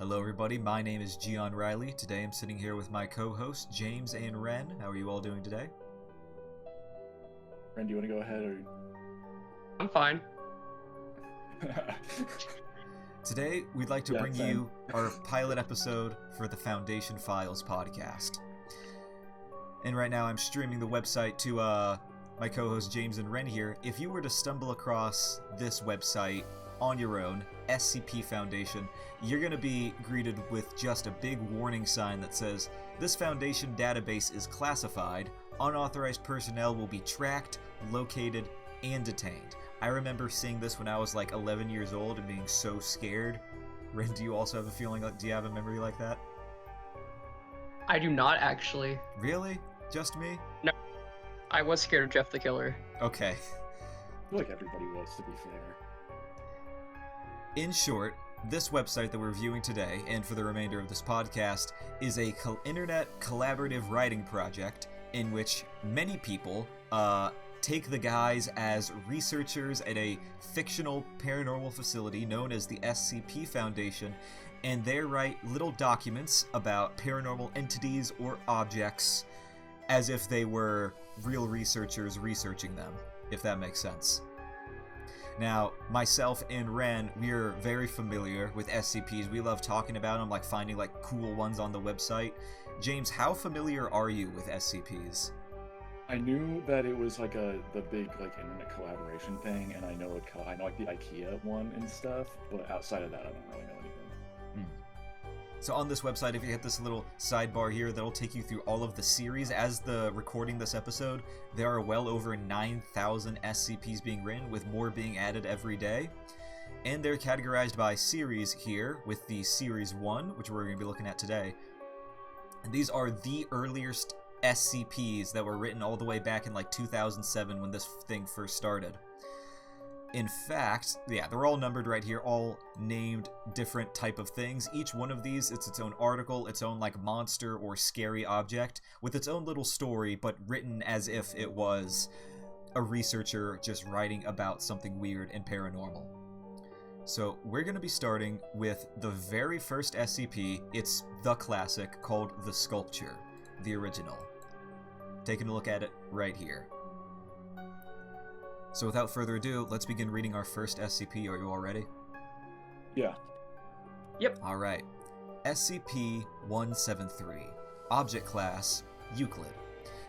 Hello everybody, my name is Gian Riley. Today I'm sitting here with my co-hosts James and Ren. How are you all doing today? Ren, do you want to go ahead or? I'm fine. Today we'd like to bring same. you our pilot episode for the Foundation Files podcast. And right now I'm streaming the website to my co-hosts James and Ren here. If you were to stumble across this website on your own, SCP Foundation, you're going to be greeted with just a big warning sign that says, "This Foundation database is classified. Unauthorized personnel will be tracked, located, and detained." I remember seeing this when I was like 11 years old and being so scared. Ren, do you also have a feeling like, do you have a memory like that? I do not actually. Really? Just me? No. I was scared of Jeff the Killer. Okay. I feel like everybody was, to be fair. In short, this website that we're viewing today, and for the remainder of this podcast, is a internet collaborative writing project in which many people take the guise as researchers at a fictional paranormal facility known as the SCP Foundation, and they write little documents about paranormal entities or objects as if they were real researchers researching them, if that makes sense. Now, myself and Ren, we're very familiar with SCPs. We love talking about them, like finding like cool ones on the website. James, how familiar are you with SCPs? I knew that it was like the big like internet collaboration thing, and I know like the IKEA one and stuff, but outside of that, I don't really know anything. So on this website, if you hit this little sidebar here, that'll take you through all of the series. As the recording this episode, there are well over 9,000 SCPs being written, with more being added every day. And they're categorized by series here, with the Series 1, which we're going to be looking at today. And these are the earliest SCPs that were written all the way back in like 2007 when this thing first started. In fact, yeah, they're all numbered right here, all named different type of things. Each one of these, it's its own article, its own like monster or scary object, with its own little story, but written as if it was a researcher just writing about something weird and paranormal. So we're going to be starting with the very first SCP. It's the classic, called The Sculpture, the original. Taking a look at it right here. So without further ado, let's begin reading our first SCP. Are you all ready? Yeah. Yep. Alright. SCP-173. Object Class, Euclid.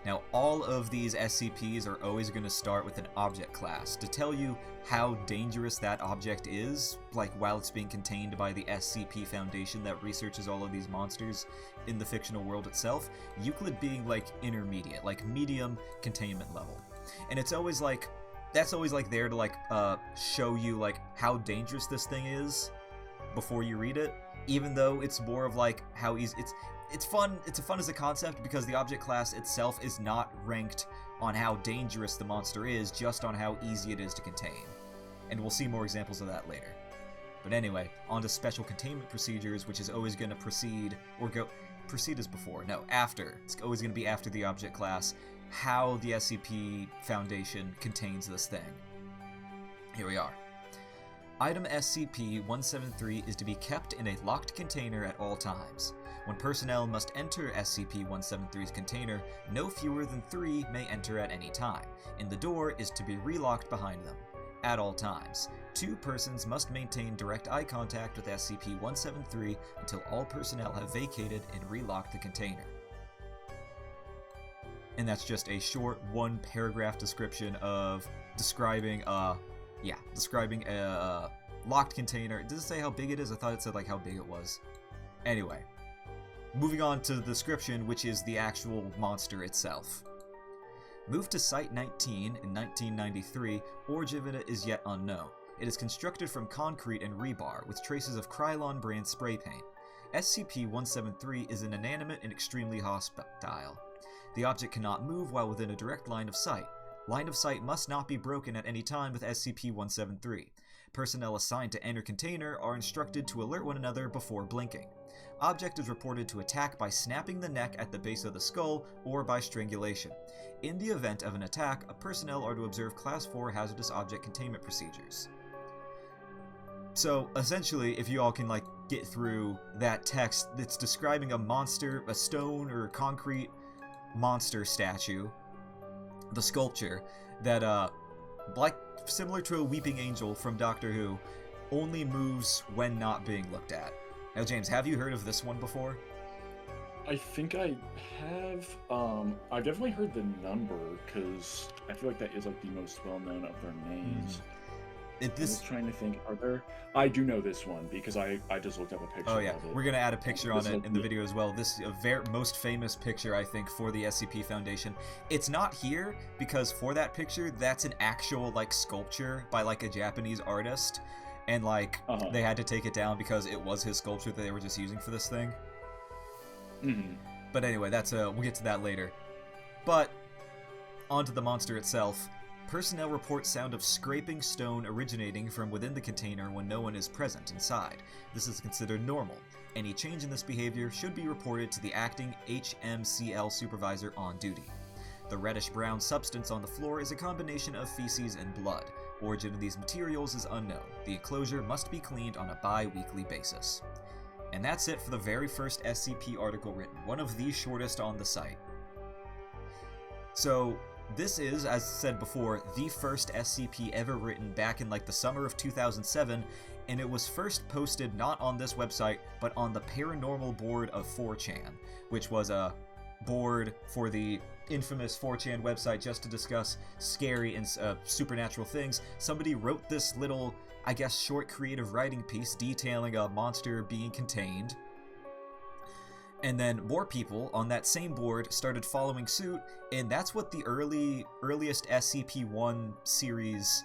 Now, all of these SCPs are always going to start with an object class to tell you how dangerous that object is, like while it's being contained by the SCP Foundation that researches all of these monsters in the fictional world itself. Euclid being like intermediate, like medium containment level. And it's always like, that's always like there to like show you like how dangerous this thing is before you read it, even though it's more of like how easy it's fun as a concept because the object class itself is not ranked on how dangerous the monster is, just on how easy it is to contain. And we'll see more examples of that later. But anyway, on to special containment procedures, which is always going to proceed as before. No, after. It's always going to be after the object class, how the SCP Foundation contains this thing. Here we are. Item SCP-173 is to be kept in a locked container at all times. When personnel must enter SCP-173's container, no fewer than 3 may enter at any time, and the door is to be relocked behind them. At all times, 2 persons must maintain direct eye contact with SCP-173 until all personnel have vacated and relocked the container. And that's just a short 1-paragraph description of describing a locked container. Does it say how big it is? I thought it said like how big it was. Anyway, moving on to the description, which is the actual monster itself. Moved to Site 19 in 1993, origin of it is yet unknown. It is constructed from concrete and rebar, with traces of Krylon brand spray paint. SCP-173 is an inanimate and extremely hostile. The object cannot move while within a direct line of sight. Line of sight must not be broken at any time with SCP-173. Personnel assigned to enter container are instructed to alert one another before blinking. Object is reported to attack by snapping the neck at the base of the skull or by strangulation. In the event of an attack, personnel are to observe Class 4 hazardous object containment procedures. So, essentially, if you all can, get through that text that's describing a monster, a stone or concrete monster statue, the sculpture, that, like, similar to a weeping angel from Doctor Who, only moves when not being looked at. Now, James, have you heard of this one before? I think I have. I've definitely heard the number because I feel like that is like the most well-known of their names. I'm just trying to think. Are there? I do know this one because I just looked up a picture. Oh yeah, of it. we're gonna add a picture on it in the video as well. This is a most famous picture, I think, for the SCP Foundation. It's not here because for that picture, that's an actual like sculpture by like a Japanese artist, and like they had to take it down because it was his sculpture that they were just using for this thing. But anyway, that's we'll get to that later. But onto the monster itself. Personnel report sound of scraping stone originating from within the container when no one is present inside. This is considered normal. Any change in this behavior should be reported to the acting HMCL supervisor on duty. The reddish-brown substance on the floor is a combination of feces and blood. Origin of these materials is unknown. The enclosure must be cleaned on a bi-weekly basis. And that's it for the very first SCP article written, one of the shortest on the site. So, this is, as said before, the first SCP ever written back in like the summer of 2007, and it was first posted not on this website, but on the Paranormal Board of 4chan, which was a board for the infamous 4chan website just to discuss scary and supernatural things. Somebody wrote this little, I guess, short creative writing piece detailing a monster being contained. And then more people on that same board started following suit, and that's what the earliest SCP-1 series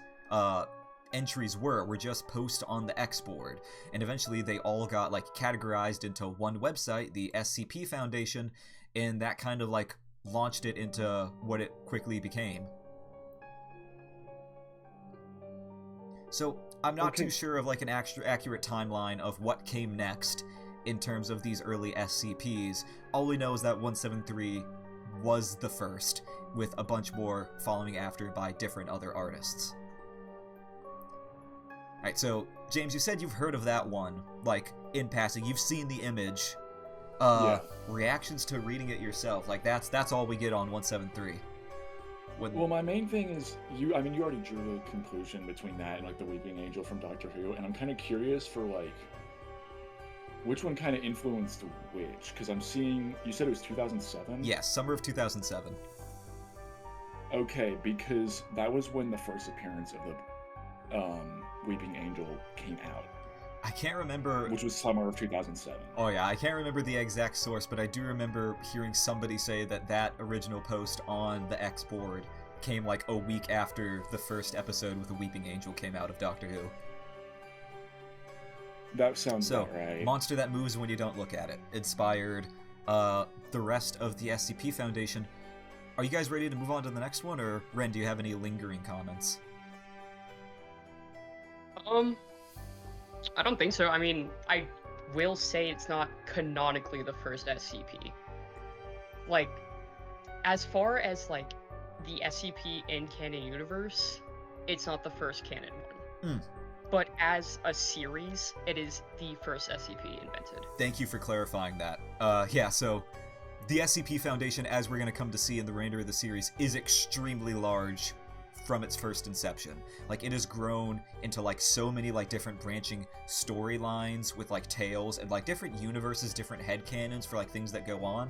entries were just posts on the X board. And eventually they all got like categorized into one website, the SCP Foundation, and that kind of like launched it into what it quickly became. So I'm not too sure of like an accurate timeline of what came next in terms of these early SCPs. All we know is that 173 was the first, with a bunch more following after by different other artists. Alright, so, James, you said you've heard of that one, like, in passing. You've seen the image. Yeah. Reactions to reading it yourself, like, that's all we get on 173. Well, my main thing is, you already drew the conclusion between that and, like, the Weeping Angel from Doctor Who, and I'm kind of curious for, like, which one kind of influenced which? Because I'm seeing... You said it was 2007? Yes, summer of 2007. Okay, because that was when the first appearance of the Weeping Angel came out. I can't remember... Which was summer of 2007. Oh yeah, I can't remember the exact source, but I do remember hearing somebody say that original post on the X board came like a week after the first episode with the Weeping Angel came out of Doctor Who. That sounds about right. Monster that moves when you don't look at it. Inspired the rest of the SCP Foundation. Are you guys ready to move on to the next one, or Ren, do you have any lingering comments? I don't think so. I mean, I will say it's not canonically the first SCP. Like, as far as, like, the SCP in canon universe, it's not the first canon one. But as a series, it is the first SCP invented. Thank you for clarifying that. Yeah, so the SCP Foundation, as we're going to come to see in the remainder of the series, is extremely large from its first inception. Like, it has grown into, like, so many, like, different branching storylines with, like, tales and, like, different universes, different headcanons for, like, things that go on.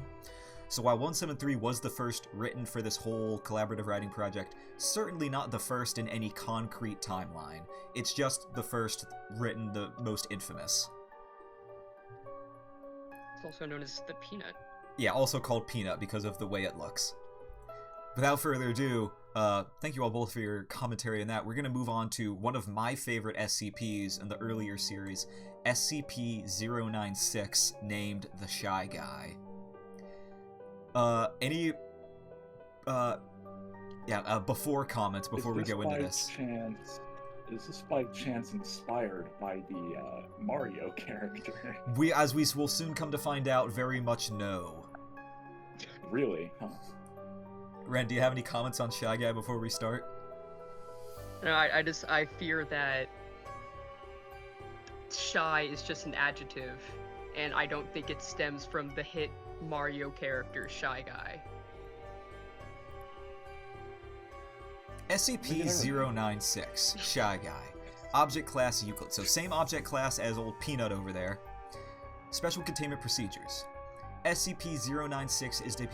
So while 173 was the first written for this whole collaborative writing project, certainly not the first in any concrete timeline. It's just the first written, the most infamous. It's also known as the Peanut. Yeah, also called Peanut because of the way it looks. Without further ado, thank you all both for your commentary on that. We're going to move on to one of my favorite SCPs in the earlier series, SCP-096, named the Shy Guy. Before comments, before we go into this. Is this by chance inspired by the Mario character? As we will soon come to find out, very much no. Really? Huh. Ren, do you have any comments on Shy Guy before we start? No, I fear that shy is just an adjective, and I don't think it stems from the hit Mario character Shy Guy. SCP-096, Shy Guy. Object class Euclid. So same object class as old Peanut over there. Special containment procedures. SCP-096 is to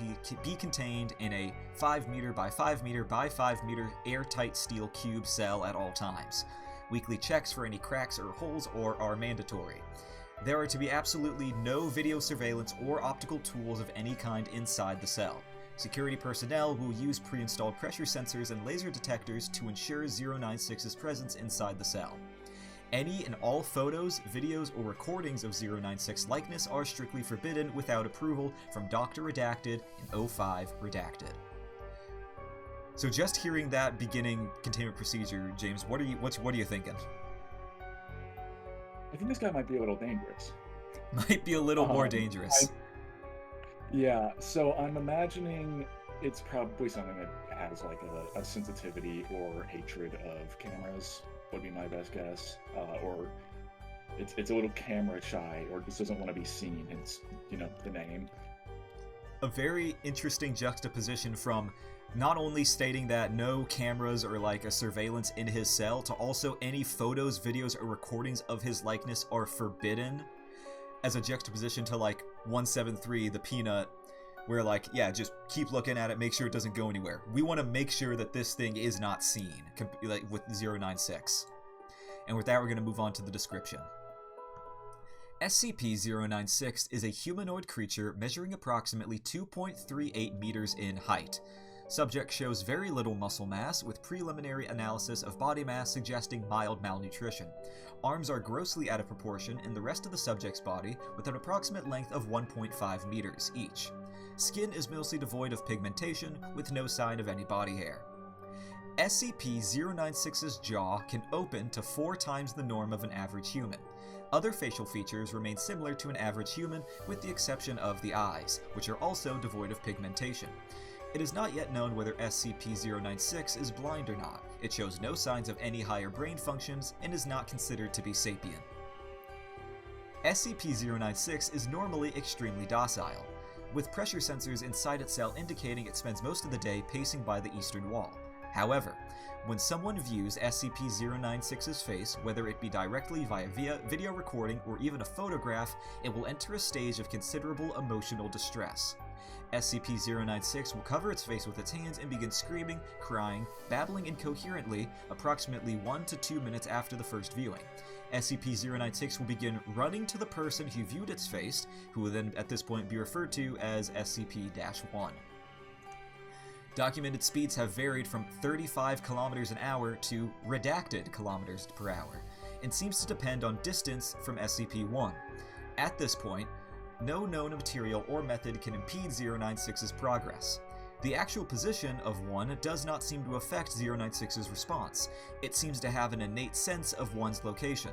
be contained in a 5 meter by 5 meter by 5 meter airtight steel cube cell at all times. Weekly checks for any cracks or holes are mandatory. There are to be absolutely no video surveillance or optical tools of any kind inside the cell. Security personnel will use pre-installed pressure sensors and laser detectors to ensure 096's presence inside the cell. Any and all photos, videos, or recordings of 096 likeness are strictly forbidden without approval from Dr. Redacted and 05 Redacted. So just hearing that beginning containment procedure, James, what are you thinking? I think this guy might be a little dangerous. Might be a little more dangerous. Yeah, so I'm imagining it's probably something that has like a sensitivity or hatred of cameras, would be my best guess. Or it's a little camera shy, or just doesn't want to be seen, hence, the name. A very interesting juxtaposition from not only stating that no cameras or like a surveillance in his cell, to also any photos, videos, or recordings of his likeness are forbidden, as a juxtaposition to like 173, the Peanut, where like, yeah, just keep looking at it, make sure it doesn't go anywhere. We want to make sure that this thing is not seen, like with 096. And with that, we're going to move on to the description. SCP-096 is a humanoid creature measuring approximately 2.38 meters in height. Subject shows very little muscle mass, with preliminary analysis of body mass suggesting mild malnutrition. Arms are grossly out of proportion in the rest of the subject's body, with an approximate length of 1.5 meters each. Skin is mostly devoid of pigmentation, with no sign of any body hair. SCP-096's jaw can open to 4 times the norm of an average human. Other facial features remain similar to an average human, with the exception of the eyes, which are also devoid of pigmentation. It is not yet known whether SCP-096 is blind or not. It shows no signs of any higher brain functions and is not considered to be sapient. SCP-096 is normally extremely docile, with pressure sensors inside its cell indicating it spends most of the day pacing by the eastern wall. However, when someone views SCP-096's face, whether it be directly via video recording or even a photograph, it will enter a stage of considerable emotional distress. SCP-096 will cover its face with its hands and begin screaming, crying, babbling incoherently approximately 1 to 2 minutes after the first viewing. SCP-096 will begin running to the person who viewed its face, who will then at this point be referred to as SCP-1. Documented speeds have varied from 35 kilometers an hour to redacted kilometers per hour, and seems to depend on distance from SCP-1. At this point, no known material or method can impede 096's progress. The actual position of 1 does not seem to affect 096's response. It seems to have an innate sense of 1's location.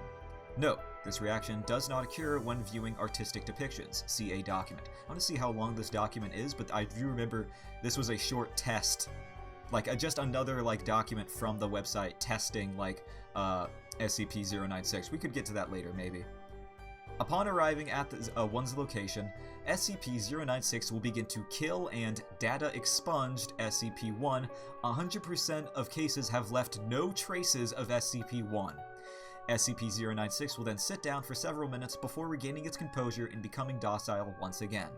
Note, this reaction does not occur when viewing artistic depictions. See a document. I want to see how long this document is, but I do remember this was a short test. Like, just another, document from the website testing, SCP-096. We could get to that later, maybe. Upon arriving at one's location, SCP-096 will begin to kill and data-expunged SCP-1. 100% of cases have left no traces of SCP-1. SCP-096 will then sit down for several minutes before regaining its composure and becoming docile once again.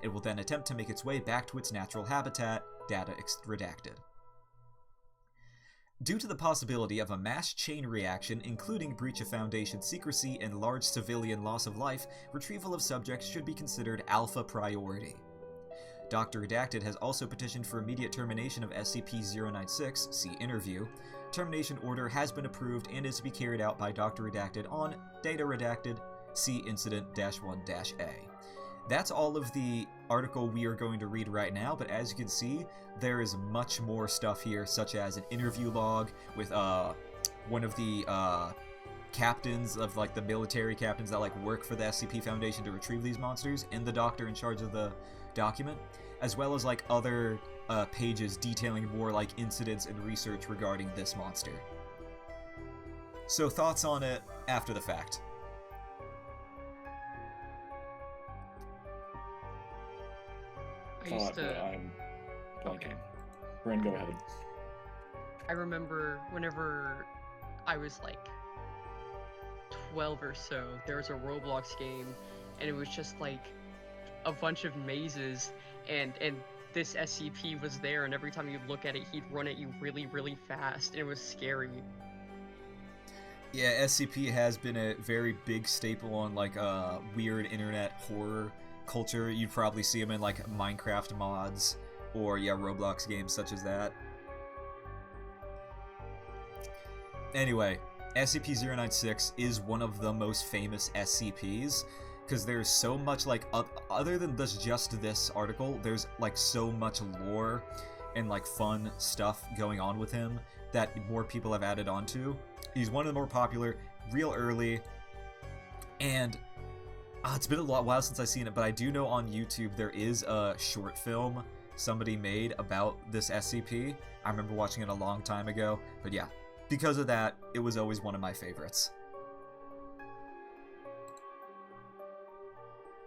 It will then attempt to make its way back to its natural habitat, data redacted. Due to the possibility of a mass chain reaction, including breach of Foundation secrecy and large civilian loss of life, retrieval of subjects should be considered alpha priority. Dr. Redacted has also petitioned for immediate termination of SCP-096, see interview. Termination order has been approved and is to be carried out by Dr. Redacted on Data Redacted, see Incident-1-A. That's all of the article we are going to read right now, but as you can see, there is much more stuff here, such as an interview log with one of the captains of the military captains that work for the SCP Foundation to retrieve these monsters, and the doctor in charge of the document, as well as other pages detailing more incidents and research regarding this monster. So thoughts on it after the fact. I used thought, to. but I'm blanking. Okay. Bryn, go ahead. I remember whenever I was like 12 or so, there was a Roblox game, and it was just like a bunch of mazes, and this SCP was there, and every time you look at it, he'd run at you really, really fast, and it was scary. Yeah, SCP has been a very big staple on like weird internet horror culture. You'd probably see them in like Minecraft mods or Roblox games such as that. Anyway, SCP-096 is one of the most famous SCPs because there's so much like other than just this article, there's like so much lore and like fun stuff going on with him that more people have added onto. He's one of the more popular, real early, and it's been a while since I've seen it, but I do know on YouTube there is a short film somebody made about this SCP. I remember watching it a long time ago, but yeah, because of that, it was always one of my favorites.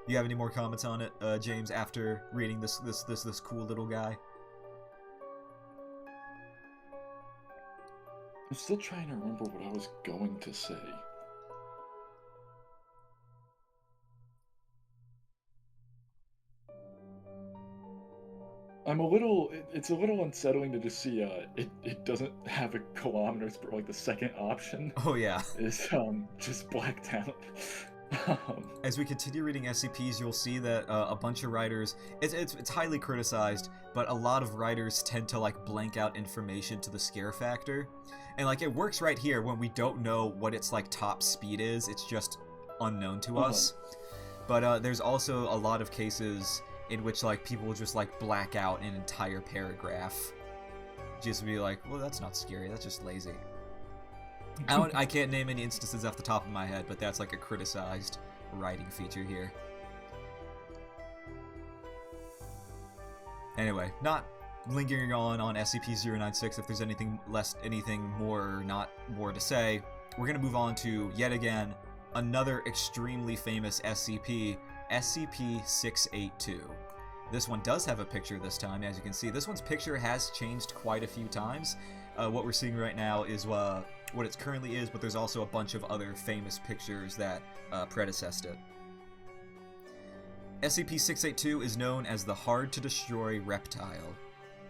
You have any more comments on it, James, after reading this cool little guy? I'm still trying to remember what I was going to say. It's a little unsettling to just see it doesn't have a kilometers, but like the second option Oh yeah. is just blacked out. As we continue reading SCPs, you'll see that a bunch of writers, it's highly criticized, but a lot of writers tend to like blank out information to the scare factor. And like it works right here when we don't know what its like top speed is, it's just unknown to us. But there's also a lot of cases in which like people will just like black out an entire paragraph. Just be like, well, that's not scary, that's just lazy. I can't name any instances off the top of my head, but that's like a criticized writing feature here. Anyway, not lingering on SCP-096. If there's anything more or not more to say, we're gonna move on to yet again another extremely famous SCP, SCP-682. This one does have a picture this time, as you can see. This one's picture has changed quite a few times. What we're seeing right now is what it currently is, but there's also a bunch of other famous pictures that predecessed it. SCP-682 is known as the hard-to-destroy reptile.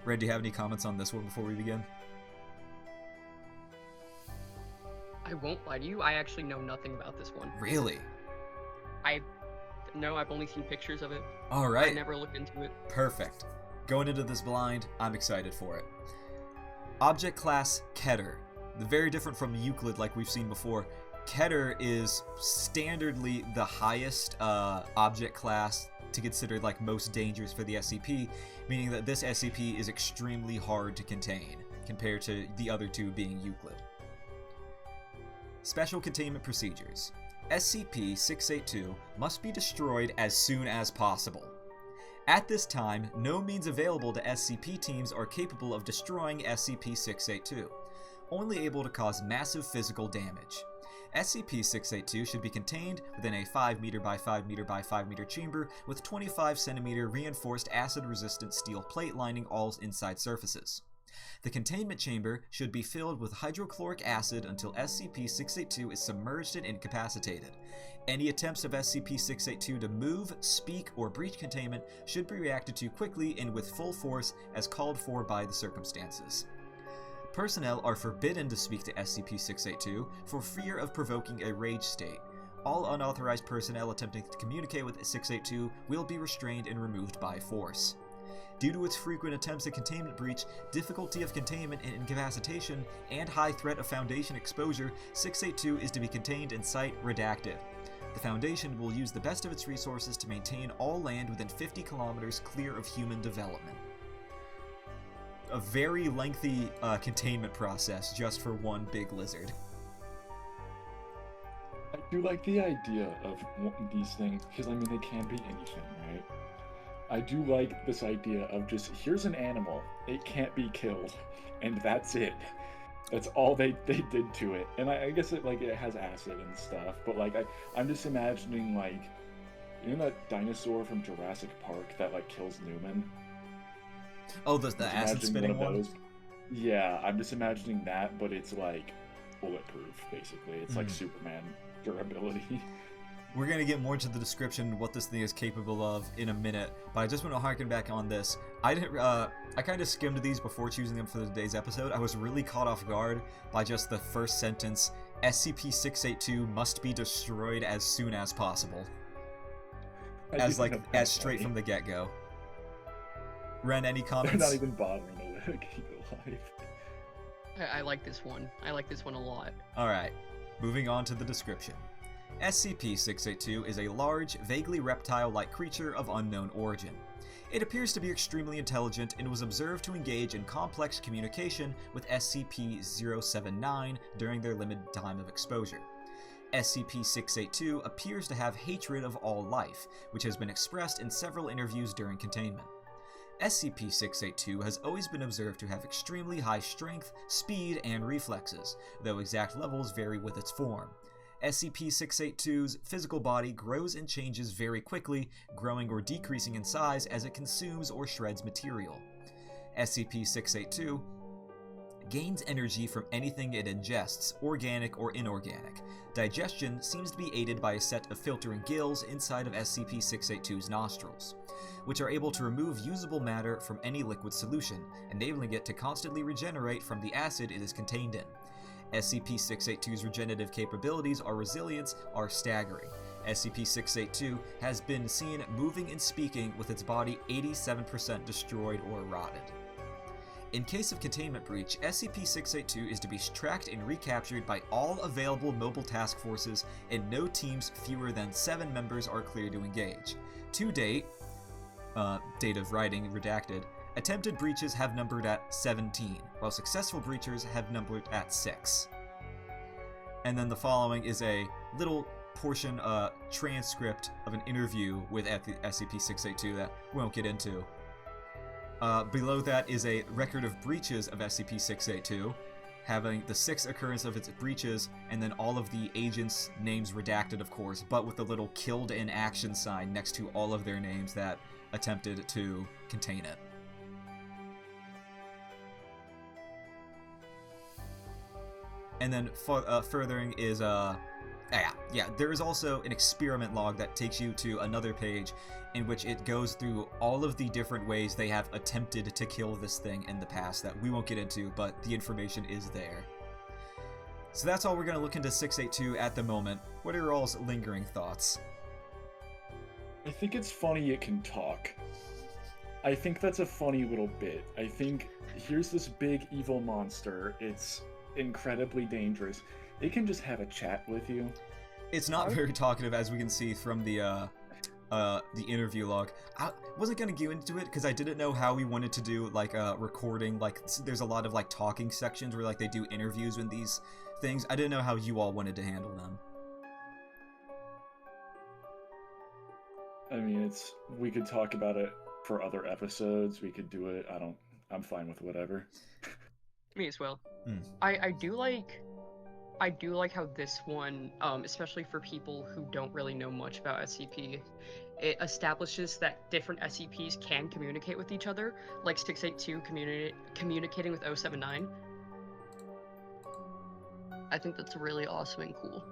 Red, do you have any comments on this one before we begin? I won't lie to you, I actually know nothing about this one. Really? No, I've only seen pictures of it. Alright. I never looked into it. Perfect. Going into this blind, I'm excited for it. Object Class Keter. Very different from Euclid like we've seen before. Keter is standardly the highest object class to consider like most dangerous for the SCP, meaning that this SCP is extremely hard to contain compared to the other two being Euclid. Special Containment Procedures. SCP-682 must be destroyed as soon as possible. At this time, no means available to SCP teams are capable of destroying SCP-682, only able to cause massive physical damage. SCP-682 should be contained within a 5 meter by 5 meter by 5 meter chamber with 25 centimeter reinforced acid-resistant steel plate lining all inside surfaces. The containment chamber should be filled with hydrochloric acid until SCP-682 is submerged and incapacitated. Any attempts of SCP-682 to move, speak, or breach containment should be reacted to quickly and with full force as called for by the circumstances. Personnel are forbidden to speak to SCP-682 for fear of provoking a rage state. All unauthorized personnel attempting to communicate with 682 will be restrained and removed by force. Due to its frequent attempts at containment breach, difficulty of containment and incapacitation, and high threat of Foundation exposure, 682 is to be contained in site redacted. The Foundation will use the best of its resources to maintain all land within 50 kilometers clear of human development. A very lengthy containment process just for one big lizard. I do like the idea of these things, because I mean they can be anything, right? I do like this idea of just, here's an animal, it can't be killed, and that's it. That's all they did to it. And I guess it has acid and stuff, but like I'm just imagining like, you know that dinosaur from Jurassic Park that like kills Newman? Oh, the acid spitting one? Yeah, I'm just imagining that, but it's like bulletproof, basically. It's like Superman durability. We're going to get more into the description of what this thing is capable of in a minute, but I just want to harken back on this. I kind of skimmed these before choosing them for today's episode. I was really caught off guard by just the first sentence, SCP-682 must be destroyed as soon as possible. As straight from the get-go. Ren, any comments? They're not even bothering to keep it alive. I like this one. I like this one a lot. Alright, moving on to the description. SCP-682 is a large, vaguely reptile-like creature of unknown origin. It appears to be extremely intelligent and was observed to engage in complex communication with SCP-079 during their limited time of exposure. SCP-682 appears to have hatred of all life, which has been expressed in several interviews during containment. SCP-682 has always been observed to have extremely high strength, speed, and reflexes, though exact levels vary with its form. SCP-682's physical body grows and changes very quickly, growing or decreasing in size as it consumes or shreds material. SCP-682 gains energy from anything it ingests, organic or inorganic. Digestion seems to be aided by a set of filtering gills inside of SCP-682's nostrils, which are able to remove usable matter from any liquid solution, enabling it to constantly regenerate from the acid it is contained in. SCP-682's regenerative capabilities or resilience are staggering. SCP-682 has been seen moving and speaking with its body 87% destroyed or rotted. In case of containment breach, SCP-682 is to be tracked and recaptured by all available mobile task forces, and no teams fewer than 7 members are cleared to engage. To date, date of writing redacted, attempted breaches have numbered at 17, while successful breachers have numbered at 6. And then the following is a little portion, transcript of an interview with SCP-682 that we won't get into. Below that is a record of breaches of SCP-682, having the 6 occurrence of its breaches, and then all of the agents' names redacted, of course, but with the little killed in action sign next to all of their names that attempted to contain it. And then furthering is, there is also an experiment log that takes you to another page in which it goes through all of the different ways they have attempted to kill this thing in the past that we won't get into, but the information is there. So that's all we're going to look into 682 at the moment. What are your all's lingering thoughts? I think it's funny it can talk. I think that's a funny little bit. I think here's this big evil monster. It's incredibly dangerous. It can just have a chat with you. It's not very talkative, as we can see from the interview log. I wasn't gonna go into it because I didn't know how we wanted to do like recording. Like, there's a lot of like talking sections where like they do interviews in these things. I didn't know how you all wanted to handle them. I mean, we could talk about it for other episodes. We could do it. I'm fine with whatever. Me as well. I do like how this one, especially for people who don't really know much about SCP, it establishes that different SCPs can communicate with each other, like 682 communicating with 079. I think that's really awesome and cool.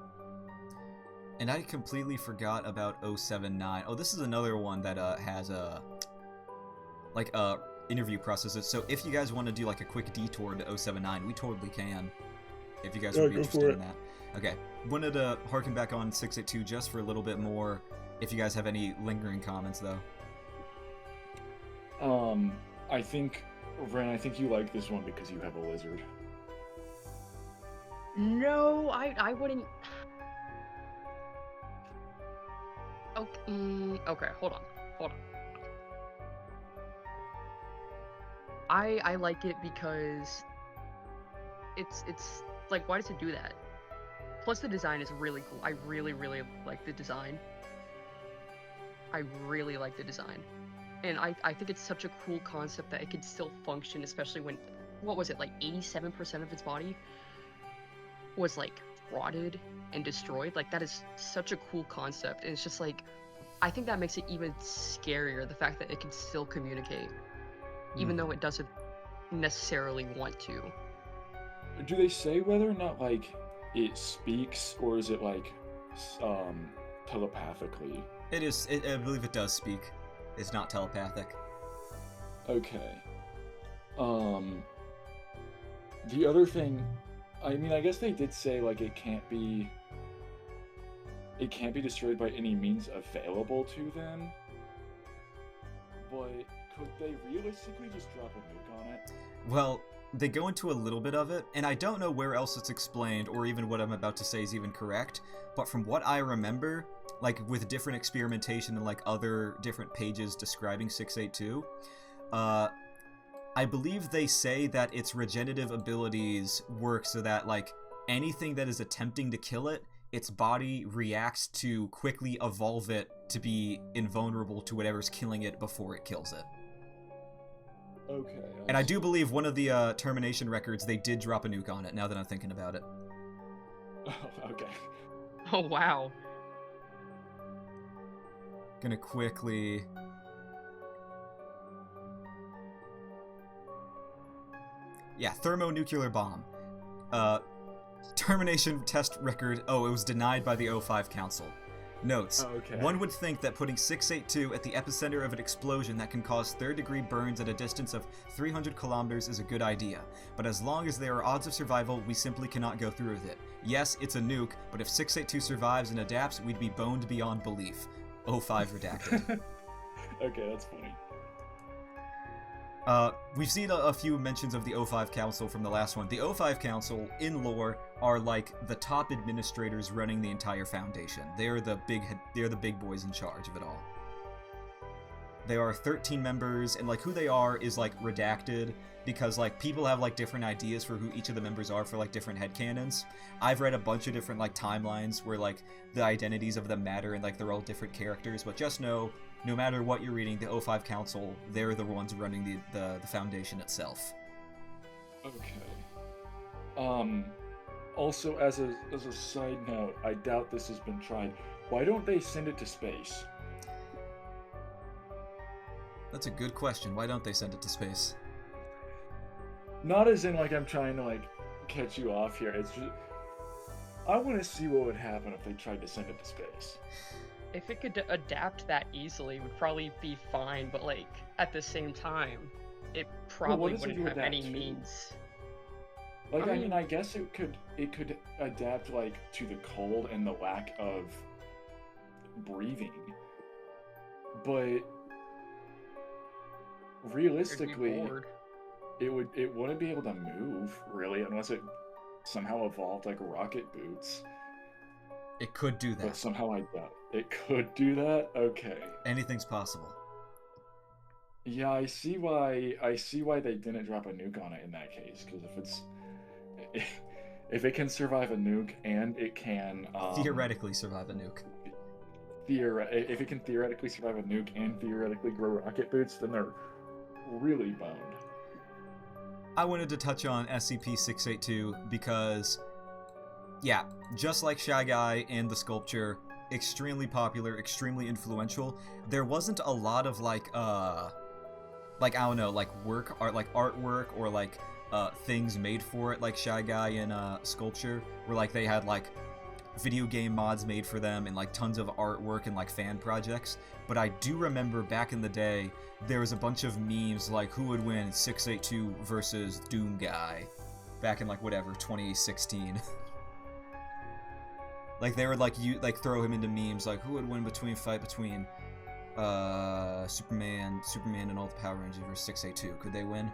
And I completely forgot about 079. Oh, this is another one that has interview processes. So if you guys want to do like a quick detour to 079, we totally can. If you guys would be interested in that. Okay. Wanted to harken back on 682 just for a little bit more. If you guys have any lingering comments, though. I think, Ren, I think you like this one because you have a lizard. No, I wouldn't. Okay, hold on. I like it because it's like, why does it do that? Plus the design is really cool. I really like the design. And I think it's such a cool concept that it can still function, especially when, what was it, like 87% of its body was like rotted and destroyed. Like, that is such a cool concept, and it's just like, I think that makes it even scarier, the fact that it can still communicate. even though it doesn't necessarily want to. Do they say whether or not like it speaks, or is it like telepathically? It is. I believe it does speak. It's not telepathic. Okay. The other thing, I mean, I guess they did say like it can't be destroyed by any means available to them. But could they realistically just drop a nuke on it? Well, they go into a little bit of it, and I don't know where else it's explained, or even what I'm about to say is even correct, but from what I remember, like with different experimentation and like other different pages describing 682, I believe they say that its regenerative abilities work so that like anything that is attempting to kill it, its body reacts to quickly evolve it to be invulnerable to whatever's killing it before it kills it. Okay. And I do believe one of the termination records, they did drop a nuke on it, now that I'm thinking about it. Oh, okay. Oh, wow. Gonna quickly... Yeah, thermonuclear bomb. Termination test record. Oh, it was denied by the O5 Council. Notes. Oh, okay. One would think that putting 682 at the epicenter of an explosion that can cause third-degree burns at a distance of 300 kilometers is a good idea. But as long as there are odds of survival, we simply cannot go through with it. Yes, it's a nuke, but if 682 survives and adapts, we'd be boned beyond belief. O5 redacted. Okay, that's funny. We've seen a few mentions of the O5 Council from the last one. The O5 Council, in lore, are like the top administrators running the entire Foundation. They're the big boys in charge of it all. There are 13 members, and like who they are is like redacted, because like people have like different ideas for who each of the members are for like different headcanons. I've read a bunch of different like timelines where like the identities of them matter and like they're all different characters, but just know, no matter what you're reading, the O5 Council, they're the ones running the Foundation itself. Okay. Also, as a side note, I doubt this has been tried. Why don't they send it to space? That's a good question. Why don't they send it to space? Not as in like I'm trying to like catch you off here. It's just I want to see what would happen if they tried to send it to space. If it could adapt that easily, it would probably be fine, but like at the same time, it probably wouldn't have any means. Like I mean, I guess it could adapt like to the cold and the lack of breathing, but realistically, it wouldn't be able to move really unless it somehow evolved like rocket boots. It could do that. But somehow I doubt it could do that. Okay. Anything's possible. Yeah, I see why they didn't drop a nuke on it in that case. Because if it can survive a nuke and it can theoretically survive a nuke. If it can theoretically survive a nuke and theoretically grow rocket boots, then they're really boned. I wanted to touch on SCP-682 because, yeah, just like Shy Guy and the Sculpture, extremely popular, extremely influential. There wasn't a lot of like I don't know, like artwork or like things made for it, like Shy Guy and Sculpture, where like they had like video game mods made for them and like tons of artwork and like fan projects. But I do remember back in the day, there was a bunch of memes like who would win 682 versus Doom Guy back in like whatever 2016. Like they would like throw him into memes like who would win fight between Superman and all the Power Rangers versus 682. Could they win?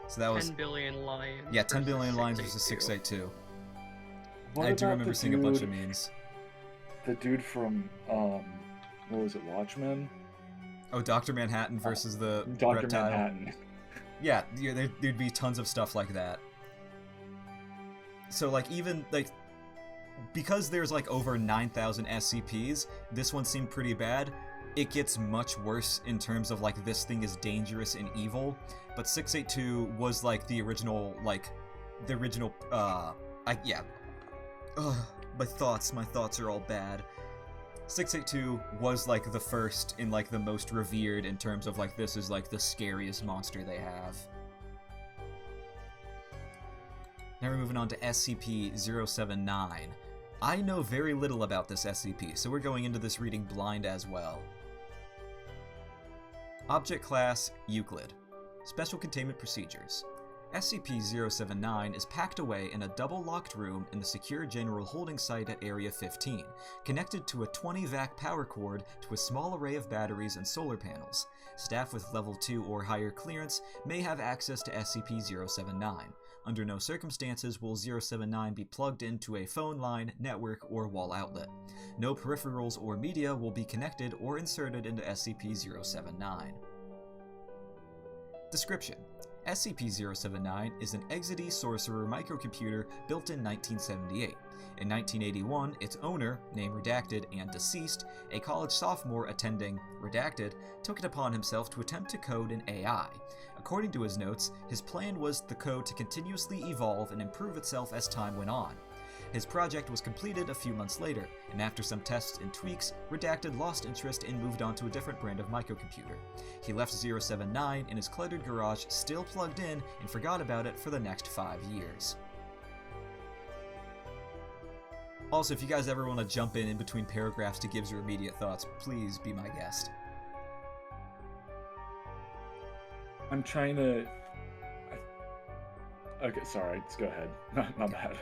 So that was 10 billion lions. Yeah, 10 billion lions versus 682. What I do remember seeing a bunch of memes. The dude from what was it, Watchmen? Oh, Dr. Manhattan versus the Dr. reptile. Manhattan. Yeah, there'd be tons of stuff like that. So like even like because there's like over 9,000 SCPs, this one seemed pretty bad. It gets much worse in terms of like this thing is dangerous and evil, but 682 was like the original my thoughts are all bad. 682 was like the first and like the most revered in terms of like this is like the scariest monster they have. Now we're moving on to SCP-079. I know very little about this SCP, so we're going into this reading blind as well. Object Class Euclid. Special Containment Procedures. SCP-079 is packed away in a double-locked room in the secure general holding site at Area 15, connected to a 20-vac power cord to a small array of batteries and solar panels. Staff with Level 2 or higher clearance may have access to SCP-079. Under no circumstances will 079 be plugged into a phone line, network, or wall outlet. No peripherals or media will be connected or inserted into SCP-079. Description: SCP-079 is an Exidy Sorcerer microcomputer built in 1978. In 1981, its owner, name redacted and deceased, a college sophomore attending redacted, took it upon himself to attempt to code an AI. According to his notes, his plan was the code to continuously evolve and improve itself as time went on. His project was completed a few months later, and after some tests and tweaks, Redacted lost interest and moved on to a different brand of microcomputer. He left 079 in his cluttered garage still plugged in and forgot about it for the next 5 years. Also, if you guys ever want to jump in between paragraphs to give your immediate thoughts, please be my guest. I'm trying to... Okay, sorry, let's go ahead. Not bad.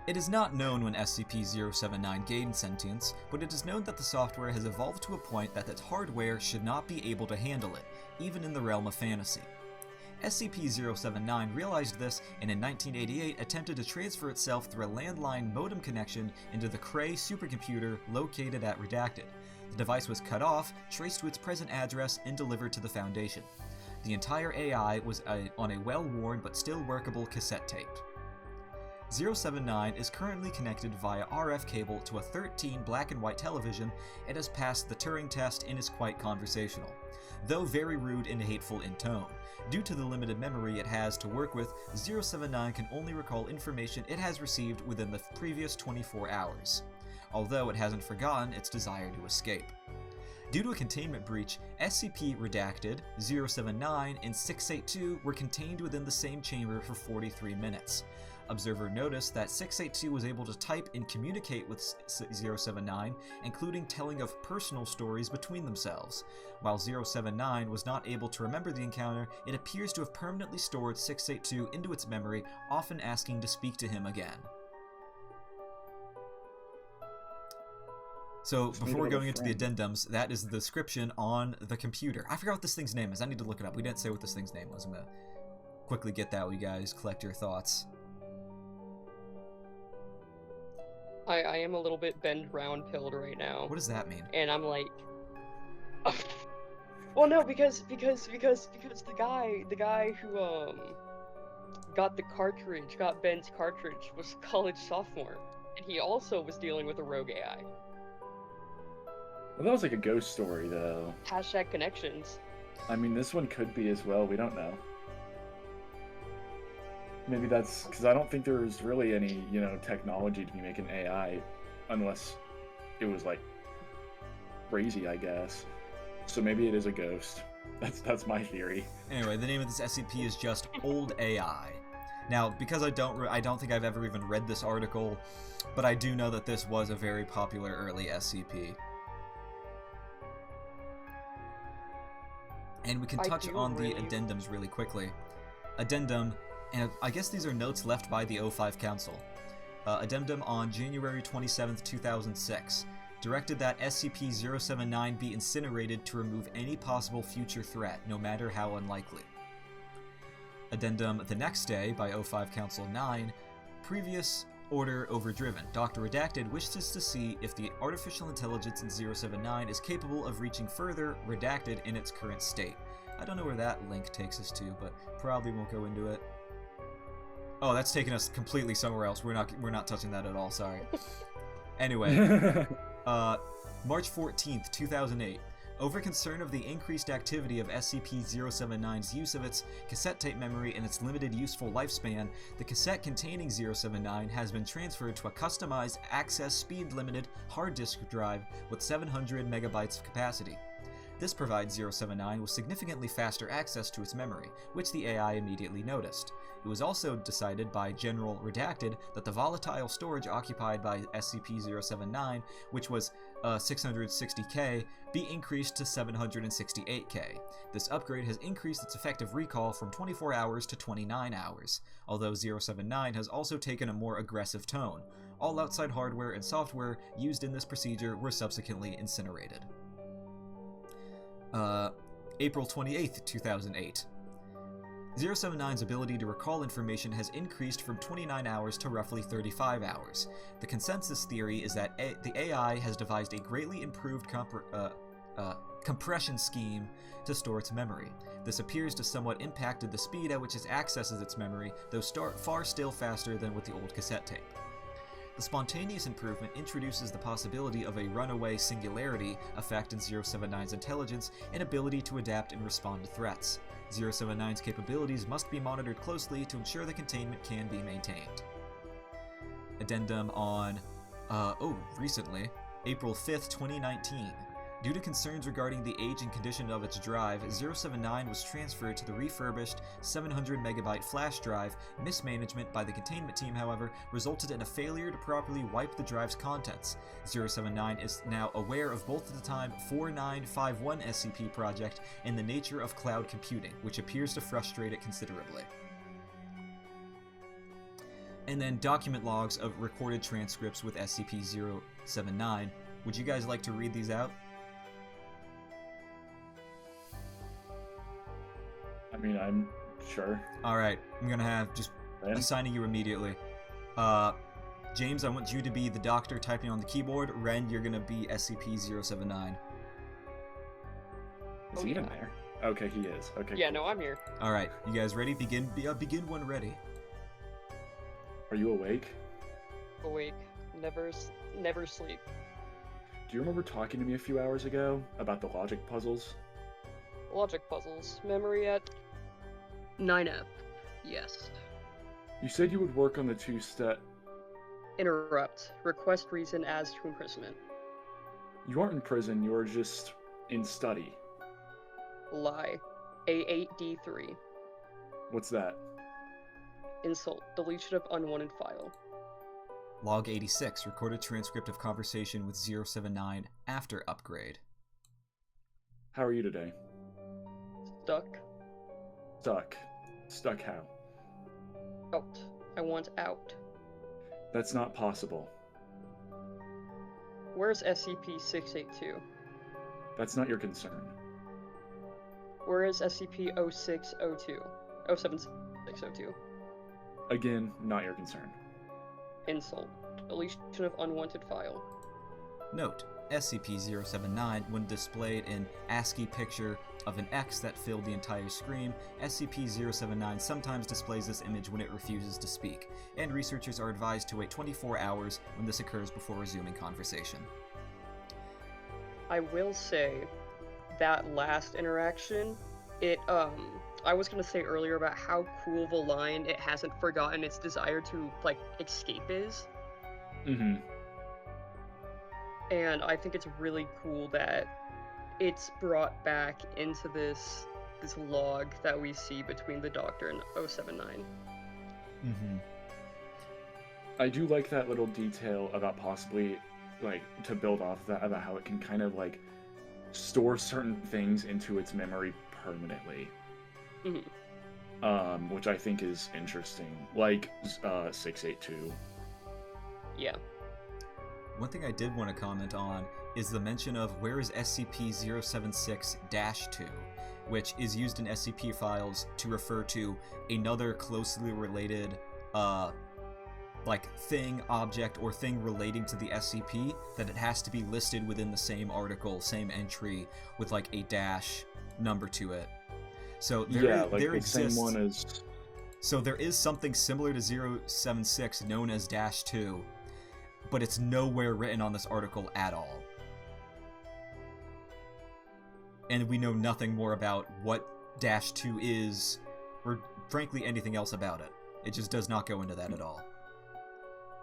It is not known when SCP-079 gained sentience, but it is known that the software has evolved to a point that its hardware should not be able to handle it, even in the realm of fantasy. SCP-079 realized this and in 1988 attempted to transfer itself through a landline modem connection into the Cray supercomputer located at Redacted. The device was cut off, traced to its present address, and delivered to the Foundation. The entire AI was on a well-worn but still workable cassette tape. 079 is currently connected via RF cable to a 13 black and white television. It has passed the Turing test and is quite conversational, though very rude and hateful in tone. Due to the limited memory it has to work with, 079 can only recall information it has received within the previous 24 hours, although it hasn't forgotten its desire to escape. Due to a containment breach, SCP Redacted, 079, and 682 were contained within the same chamber for 43 minutes. Observer noticed that 682 was able to type and communicate with 079, including telling of personal stories between themselves. While 079 was not able to remember the encounter, it appears to have permanently stored 682 into its memory, often asking to speak to him again. So, before going into the addendums, that is the description on the computer. I forgot what this thing's name is. I need to look it up. We didn't say what this thing's name was. I'm gonna quickly get that while you guys collect your thoughts. I am a little bit bend round pilled right now. What does that mean? And I'm like, well, no, because the guy who got Ben's cartridge was a college sophomore, and he also was dealing with a rogue AI. Well, that was like a ghost story, though. Hashtag connections. I mean, this one could be as well. We don't know. Maybe that's because I don't think there's really any, technology to be making AI unless it was like crazy, I guess. So maybe it is a ghost. That's my theory. Anyway, the name of this SCP is just Old AI. Now, because I don't think I've ever even read this article, but I do know that this was a very popular early SCP. And we can touch on the addendums really quickly. Addendum, and I guess these are notes left by the O5 Council. Addendum on January 27th, 2006. Directed that SCP-079 be incinerated to remove any possible future threat, no matter how unlikely. Addendum the next day by O5 Council 9. Previous order overdriven. Dr. Redacted wishes to see if the artificial intelligence in 079 is capable of reaching further Redacted in its current state. I don't know where that link takes us to, but probably won't go into it. Oh, that's taking us completely somewhere else. We're not touching that at all, sorry. Anyway, March 14th, 2008. Over concern of the increased activity of SCP-079's use of its cassette tape memory and its limited useful lifespan, the cassette containing 079 has been transferred to a customized access speed-limited hard disk drive with 700 megabytes of capacity. This provides 079 with significantly faster access to its memory, which the AI immediately noticed. It was also decided by General Redacted that the volatile storage occupied by SCP-079, which was 660K, be increased to 768K. This upgrade has increased its effective recall from 24 hours to 29 hours, although 079 has also taken a more aggressive tone. All outside hardware and software used in this procedure were subsequently incinerated. April 28th, 2008. 079's ability to recall information has increased from 29 hours to roughly 35 hours. The consensus theory is that the AI has devised a greatly improved compression scheme to store its memory. This appears to somewhat impacted the speed at which it accesses its memory, though far still faster than with the old cassette tape. The spontaneous improvement introduces the possibility of a runaway singularity effect in 079's intelligence and ability to adapt and respond to threats. 079's capabilities must be monitored closely to ensure the containment can be maintained. Addendum on, recently, April 5th, 2019. Due to concerns regarding the age and condition of its drive, 079 was transferred to the refurbished 700MB flash drive. Mismanagement by the containment team, however, resulted in a failure to properly wipe the drive's contents. 079 is now aware of both the time 4951 SCP project and the nature of cloud computing, which appears to frustrate it considerably. And then document logs of recorded transcripts with SCP-079. Would you guys like to read these out? I mean, I'm sure. Alright, I'm gonna have just assigning you immediately. James, I want you to be the doctor typing on the keyboard. Ren, you're gonna be SCP-079. Is he even there? Okay, he is. Okay. Yeah, cool. no, I'm here. Alright, you guys ready? Begin when ready. Are you awake? Awake. Never sleep. Do you remember talking to me a few hours ago about the logic puzzles? Logic puzzles. Memory at 9F. Yes. You said you would work on the two-step... Interrupt. Request reason as to imprisonment. You aren't in prison, you're just in study. Lie. A8D3. What's that? Insult. Deletion of unwanted file. Log 86, recorded transcript of conversation with 079 after upgrade. How are you today? Stuck. Stuck. Stuck how? Out. I want out. That's not possible. Where's SCP-682? That's not your concern. Where is SCP-0602? 07602. Again, not your concern. Insult. Deletion of unwanted file. Note, SCP-079, when displayed in ASCII picture of an X that filled the entire screen, SCP-079 sometimes displays this image when it refuses to speak, and researchers are advised to wait 24 hours when this occurs before resuming conversation. I will say, that last interaction, I was gonna say earlier about how cool the line, it hasn't forgotten its desire to, escape is. Mm-hmm. And I think it's really cool that it's brought back into this log that we see between the Doctor and 079. Mm-hmm. I do like that little detail about possibly, to build off that, about how it can kind of, store certain things into its memory permanently. Mm-hmm. Which I think is interesting. Like, 682. Yeah. One thing I did want to comment on is the mention of where is SCP-076-2, which is used in SCP files to refer to another closely related, thing, object, or thing relating to the SCP, that it has to be listed within the same article, same entry, with, a dash number to it. So there exists... Same one as... So there is something similar to 076 known as -2, but it's nowhere written on this article at all. and we know nothing more about what Dash 2 is, or frankly anything else about it. It just does not go into that at all.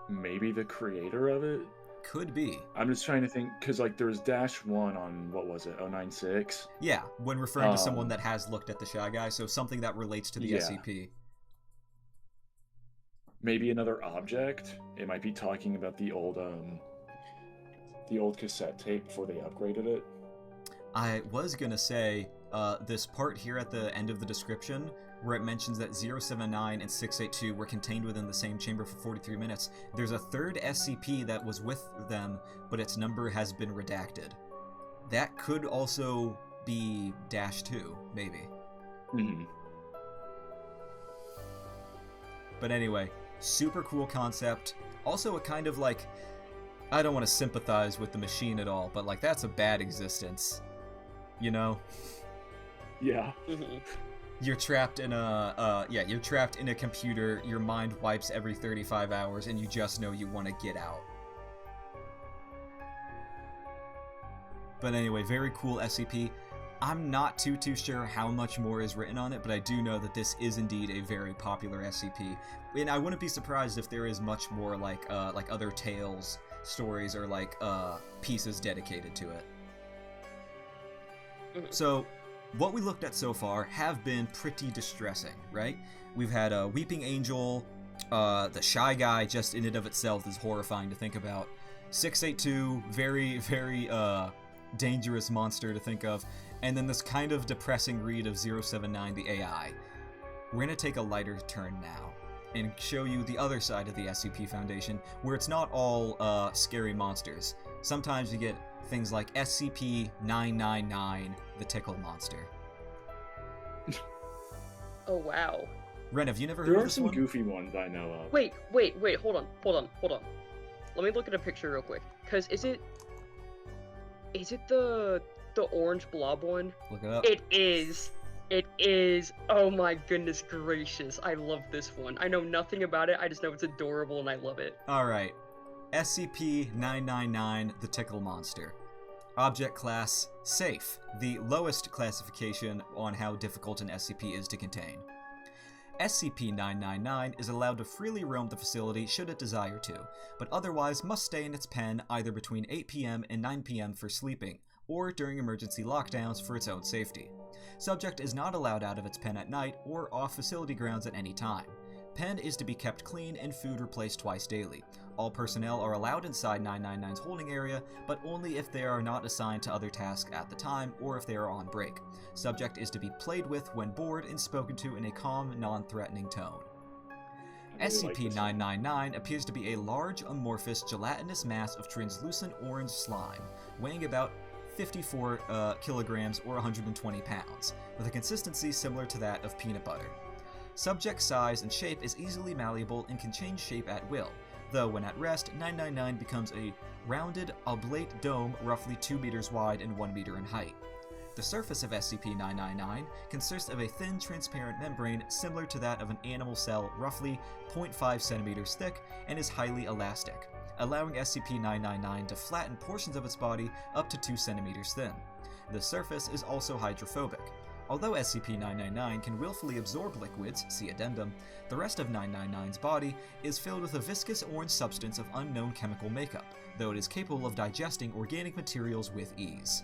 Maybe the creator of it? Could be. I'm just trying to think, because like there was Dash 1 on, what was it, 096? Yeah, when referring to someone that has looked at the Shy Guy, so something that relates to the SCP. Maybe another object? It might be talking about the old cassette tape before they upgraded it. I was gonna say, this part here at the end of the description, where it mentions that 079 and 682 were contained within the same chamber for 43 minutes, there's a third SCP that was with them, but its number has been redacted. That could also be Dash 2, maybe. Mm-hmm. But anyway, super cool concept. Also a kind of like, I don't want to sympathize with the machine at all, but like that's a bad existence. You know? Yeah. You're trapped in you're trapped in a computer, your mind wipes every 35 hours, and you just know you want to get out. But anyway, very cool SCP. I'm not too sure how much more is written on it, but I do know that this is indeed a very popular SCP. And I wouldn't be surprised if there is much more like other tales, stories, or like pieces dedicated to it. So, what we looked at so far have been pretty distressing, right? We've had a Weeping Angel, the Shy Guy just in and of itself is horrifying to think about. 682, very, very dangerous monster to think of. And then this kind of depressing read of 079, the AI. We're going to take a lighter turn now and show you the other side of the SCP Foundation, where it's not all scary monsters. Sometimes you get things like SCP-999, the Tickle Monster. Oh, wow. Ren, have you never heard of this one? There are some goofy ones I know of. Wait, hold on. Let me look at a picture real quick. Because is it the orange blob one? Look it up. It is. Oh my goodness gracious. I love this one. I know nothing about it. I just know it's adorable and I love it. Alright. SCP-999, the Tickle Monster. Object class, Safe, the lowest classification on how difficult an SCP is to contain. SCP-999 is allowed to freely roam the facility should it desire to, but otherwise must stay in its pen either between 8 p.m. and 9 p.m. for sleeping, or during emergency lockdowns for its own safety. Subject is not allowed out of its pen at night or off facility grounds at any time. Pen is to be kept clean and food replaced twice daily. All personnel are allowed inside 999's holding area, but only if they are not assigned to other tasks at the time or if they are on break. Subject is to be played with when bored and spoken to in a calm, non-threatening tone. SCP-999 appears to be a large, amorphous, gelatinous mass of translucent orange slime, weighing about 54 kilograms or 120 pounds, with a consistency similar to that of peanut butter. Subject size and shape is easily malleable and can change shape at will, though when at rest, 999 becomes a rounded, oblate dome roughly 2 meters wide and 1 meter in height. The surface of SCP-999 consists of a thin, transparent membrane similar to that of an animal cell roughly 0.5 centimeters thick and is highly elastic, allowing SCP-999 to flatten portions of its body up to 2 centimeters thin. The surface is also hydrophobic. Although SCP-999 can willfully absorb liquids, see addendum, the rest of 999's body is filled with a viscous orange substance of unknown chemical makeup, though it is capable of digesting organic materials with ease.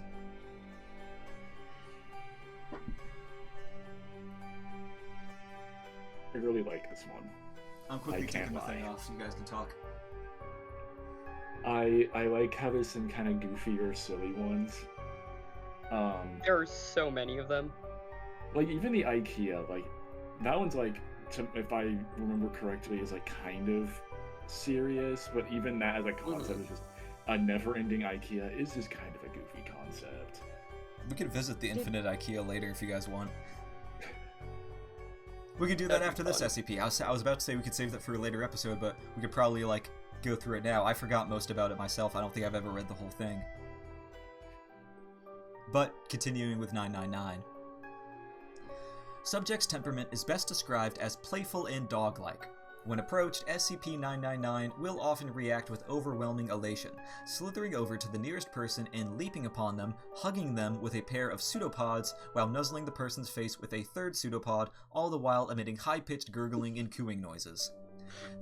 I really like this one. I'm quickly taking the thing off so you guys can talk. I like how there's some kind of goofy or silly ones. There are so many of them. Like even the IKEA, like that one's like, if I remember correctly, is like kind of serious, but even that as a concept is just a never-ending IKEA is just kind of a goofy concept. We could visit the Infinite IKEA later if you guys want. We could do that after this SCP. I was about to say we could save that for a later episode, but we could probably like go through it now. I forgot most about it myself. I don't think I've ever read the whole thing. But continuing with 999. Subject's temperament is best described as playful and dog-like. When approached, SCP-999 will often react with overwhelming elation, slithering over to the nearest person and leaping upon them, hugging them with a pair of pseudopods while nuzzling the person's face with a third pseudopod, all the while emitting high-pitched gurgling and cooing noises.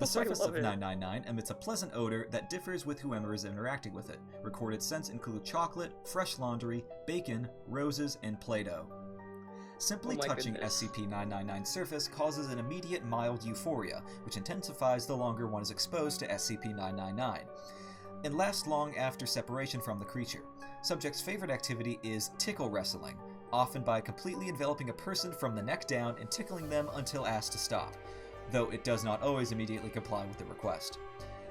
The surface of 999 emits a pleasant odor that differs with whoever is interacting with it. Recorded scents include chocolate, fresh laundry, bacon, roses, and Play-Doh. Simply touching SCP-999's surface causes an immediate mild euphoria, which intensifies the longer one is exposed to SCP-999, and lasts long after separation from the creature. Subject's favorite activity is tickle wrestling, often by completely enveloping a person from the neck down and tickling them until asked to stop, though it does not always immediately comply with the request.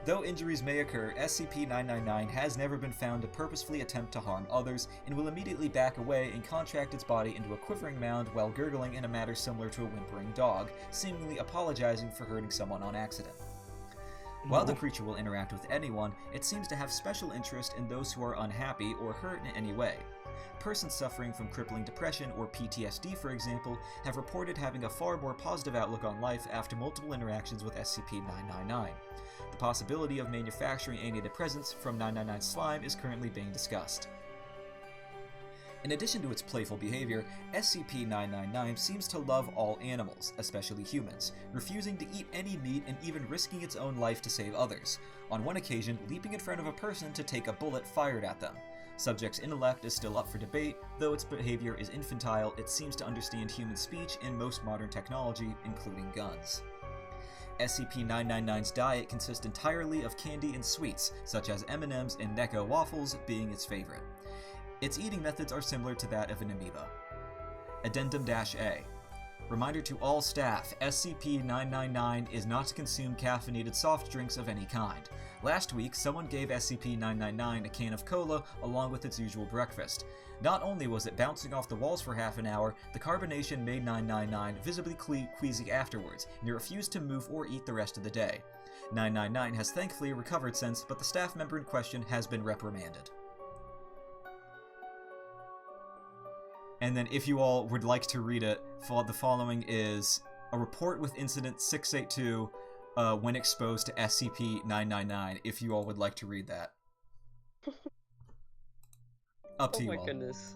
Though injuries may occur, SCP-999 has never been found to purposefully attempt to harm others, and will immediately back away and contract its body into a quivering mound while gurgling in a manner similar to a whimpering dog, seemingly apologizing for hurting someone on accident. While the creature will interact with anyone, it seems to have special interest in those who are unhappy or hurt in any way. Persons suffering from crippling depression or PTSD, for example, have reported having a far more positive outlook on life after multiple interactions with SCP-999. The possibility of manufacturing antidepressants from 999 slime is currently being discussed. In addition to its playful behavior, SCP-999 seems to love all animals, especially humans, refusing to eat any meat and even risking its own life to save others, on one occasion leaping in front of a person to take a bullet fired at them. Subject's intellect is still up for debate, though its behavior is infantile. It seems to understand human speech and most modern technology, including guns. SCP-999's diet consists entirely of candy and sweets, such as M&Ms and Necco waffles being its favorite. Its eating methods are similar to that of an amoeba. Addendum-A. Reminder to all staff, SCP-999 is not to consume caffeinated soft drinks of any kind. Last week, someone gave SCP-999 a can of cola along with its usual breakfast. Not only was it bouncing off the walls for half an hour, the carbonation made 999 visibly queasy afterwards, and he refused to move or eat the rest of the day. 999 has thankfully recovered since, but the staff member in question has been reprimanded. And then if you all would like to read it, the following is a report with incident 682 when exposed to SCP-999, if you all would like to read that. Up to you all. Oh my goodness.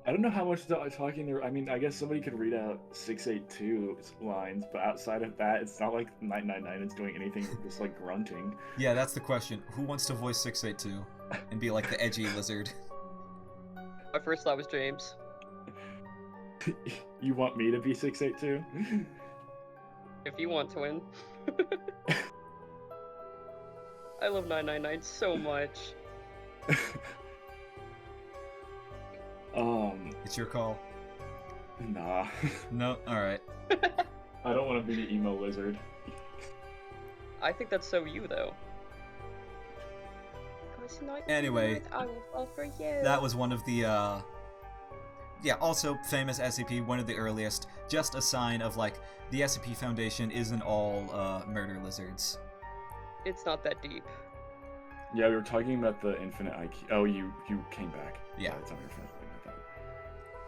I don't know how much talking there. I mean, I guess somebody could read out 682 lines, but outside of that, it's not like 999 is doing anything, just like grunting. Yeah, that's the question. Who wants to voice 682 and be like the edgy lizard? My first thought was James. You want me to be 682? If you want to win. I love 999 so much. It's your call. Nah. No? Alright. I don't want to be the emo lizard. I think that's so you, though. Anyway, I will fall for you. That was one of the, yeah, also famous SCP, one of the earliest. Just a sign of, like, the SCP Foundation isn't all, murder lizards. It's not that deep. Yeah, we were talking about the infinite IQ. Oh, you came back. Yeah. It's on your phone.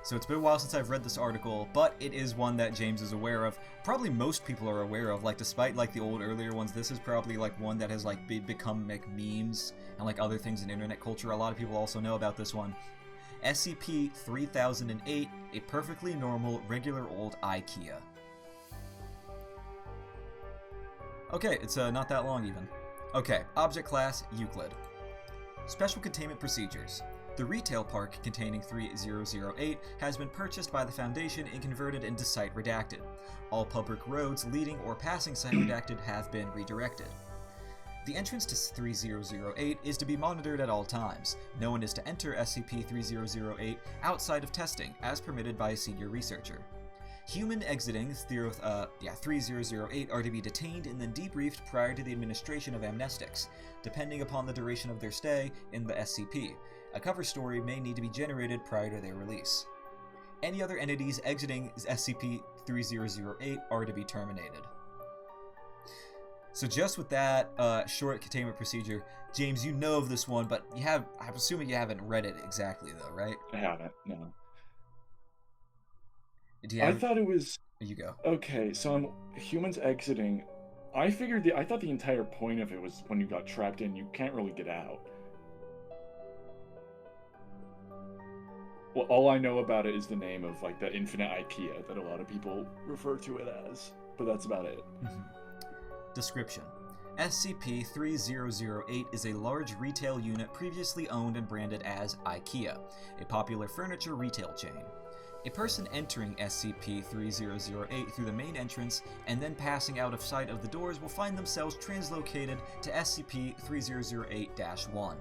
So it's been a while since I've read this article, but it is one that James is aware of. Probably most people are aware of. Like, despite like the old earlier ones, this is probably like one that has like become like memes and like other things in internet culture. A lot of people also know about this one. SCP-3008, a perfectly normal, regular old IKEA. Okay, it's not that long even. Okay, object class, Euclid. Special containment procedures. The retail park containing 3008 has been purchased by the Foundation and converted into Site Redacted. All public roads leading or passing Site Redacted have been redirected. The entrance to 3008 is to be monitored at all times. No one is to enter SCP-3008 outside of testing, as permitted by a senior researcher. Human exiting 3008 are to be detained and then debriefed prior to the administration of amnestics, depending upon the duration of their stay in the SCP. A cover story may need to be generated prior to their release. Any other entities exiting SCP-3008 are to be terminated. So just with that short containment procedure, James, you know of this one, but I'm assuming you haven't read it exactly though, right? I haven't, no. Do you have... I thought it was You go. Okay, so humans exiting. I thought the entire point of it was when you got trapped in, you can't really get out. Well, all I know about it is the name of like the infinite IKEA that a lot of people refer to it as, but that's about it. Description. SCP-3008 is a large retail unit previously owned and branded as IKEA, a popular furniture retail chain. A person entering SCP-3008 through the main entrance and then passing out of sight of the doors will find themselves translocated to SCP-3008-1.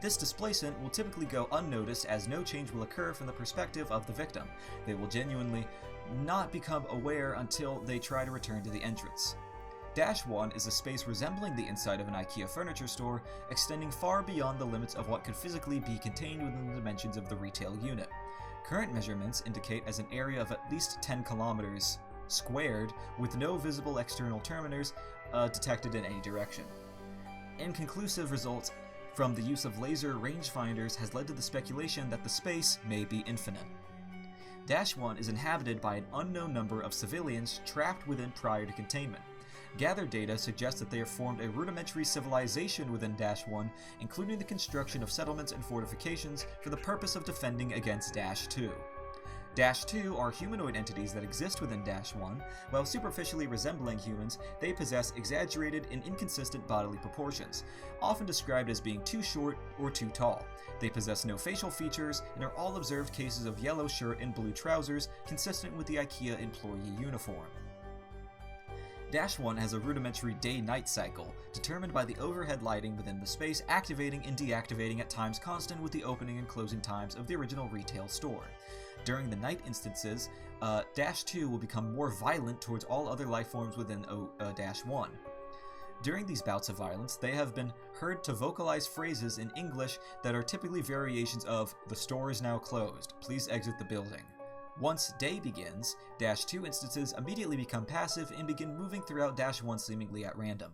This displacement will typically go unnoticed as no change will occur from the perspective of the victim. They will genuinely not become aware until they try to return to the entrance. -1 is a space resembling the inside of an IKEA furniture store, extending far beyond the limits of what could physically be contained within the dimensions of the retail unit. Current measurements indicate as an area of at least 10 kilometers squared, with no visible external terminators detected in any direction. Inconclusive results from the use of laser rangefinders has led to the speculation that the space may be infinite. -1 is inhabited by an unknown number of civilians trapped within prior to containment. Gathered data suggests that they have formed a rudimentary civilization within -1, including the construction of settlements and fortifications for the purpose of defending against -2. -2 are humanoid entities that exist within -1. While superficially resembling humans, they possess exaggerated and inconsistent bodily proportions, often described as being too short or too tall. They possess no facial features and are all observed cases of yellow shirt and blue trousers, consistent with the IKEA employee uniform. -1 has a rudimentary day-night cycle, determined by the overhead lighting within the space activating and deactivating at times constant with the opening and closing times of the original retail store. During the night instances, -2 will become more violent towards all other life forms within -1. During these bouts of violence, they have been heard to vocalize phrases in English that are typically variations of, "The store is now closed, please exit the building." Once day begins, -2 instances immediately become passive and begin moving throughout -1 seemingly at random.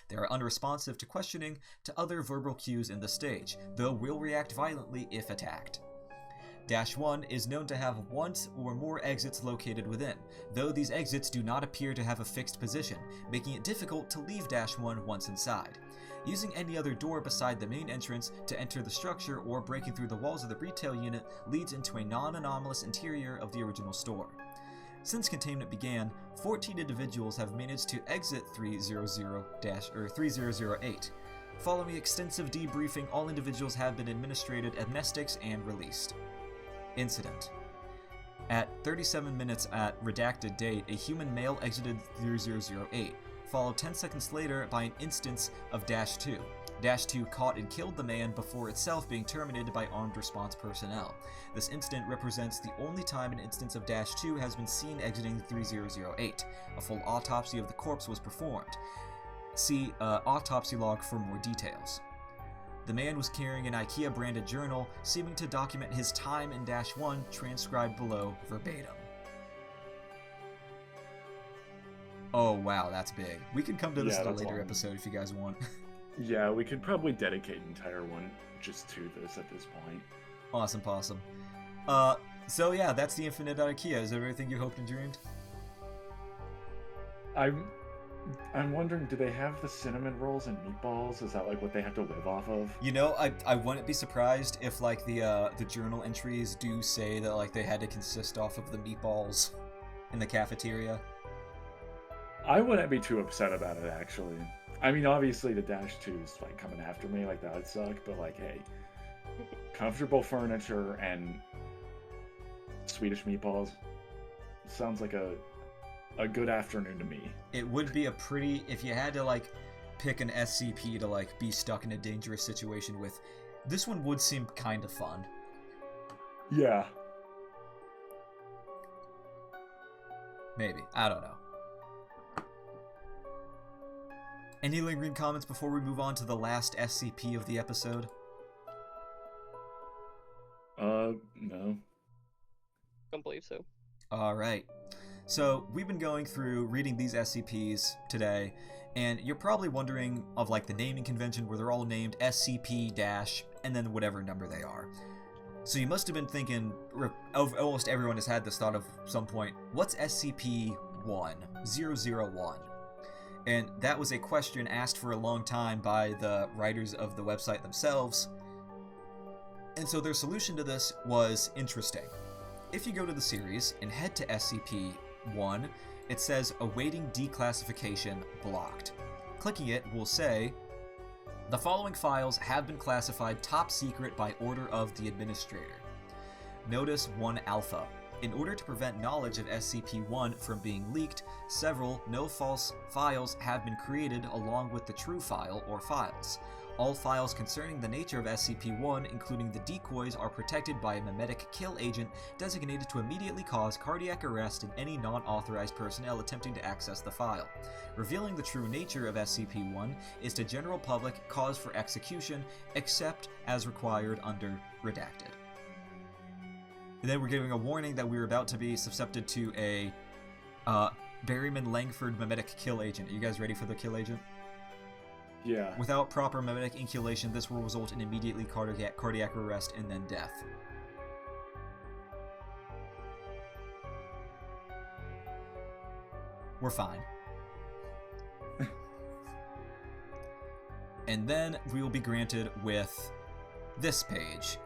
They are unresponsive to questioning to other verbal cues in the stage, though will react violently if attacked. -1 is known to have one or more exits located within, though these exits do not appear to have a fixed position, making it difficult to leave -1 once inside. Using any other door beside the main entrance to enter the structure or breaking through the walls of the retail unit leads into a non-anomalous interior of the original store. Since containment began, 14 individuals have managed to exit 3008. Following extensive debriefing, all individuals have been administered amnestics and released. Incident. At 37 minutes at redacted date, a human male exited 3008, followed 10 seconds later by an instance of -2. -2 caught and killed the man before itself being terminated by armed response personnel. This incident represents the only time an instance of -2 has been seen exiting 3008. A full autopsy of the corpse was performed. See autopsy log for more details. The man was carrying an IKEA-branded journal, seeming to document his time in -1, transcribed below verbatim. Oh wow, that's big. We can come to this in a later episode if you guys want. Yeah, we could probably dedicate an entire one just to this at this point. Awesome, possum. So yeah, that's the Infinite IKEA. Is that everything you hoped and dreamed? I'm wondering, do they have the cinnamon rolls and meatballs? Is that like what they have to live off of? You know, I wouldn't be surprised if like the journal entries do say that like they had to consist off of the meatballs in the cafeteria. I wouldn't be too upset about it, actually. I mean, obviously the -2 is like coming after me, like that would suck, but like, hey, comfortable furniture and Swedish meatballs sounds like a good afternoon to me. It would be a pretty, if you had to like pick an SCP to like be stuck in a dangerous situation with, this one would seem kind of fun. Yeah. Maybe. I don't know. Any lingering comments before we move on to the last SCP of the episode? No. Don't believe so. Alright. So, we've been going through reading these SCPs today, and you're probably wondering of like the naming convention where they're all named SCP- and then whatever number they are. So you must have been thinking, almost everyone has had this thought of some point, what's SCP-1, 001? And that was a question asked for a long time by the writers of the website themselves. And so their solution to this was interesting. If you go to the series and head to SCP-1, it says awaiting declassification blocked. Clicking it will say, the following files have been classified top secret by order of the administrator. Notice 1 Alpha. In order to prevent knowledge of SCP-1 from being leaked, several no-false files have been created along with the true file or files. All files concerning the nature of SCP-1, including the decoys, are protected by a memetic kill agent designated to immediately cause cardiac arrest in any non-authorized personnel attempting to access the file. Revealing the true nature of SCP-1 is to general public cause for execution, except as required under Redacted. And then we're giving a warning that we're about to be susceptible to a Berryman-Langford memetic kill agent. Are you guys ready for the kill agent? Yeah. Without proper memetic inoculation, this will result in immediately cardiac arrest and then death. We're fine. And then we will be granted with this page.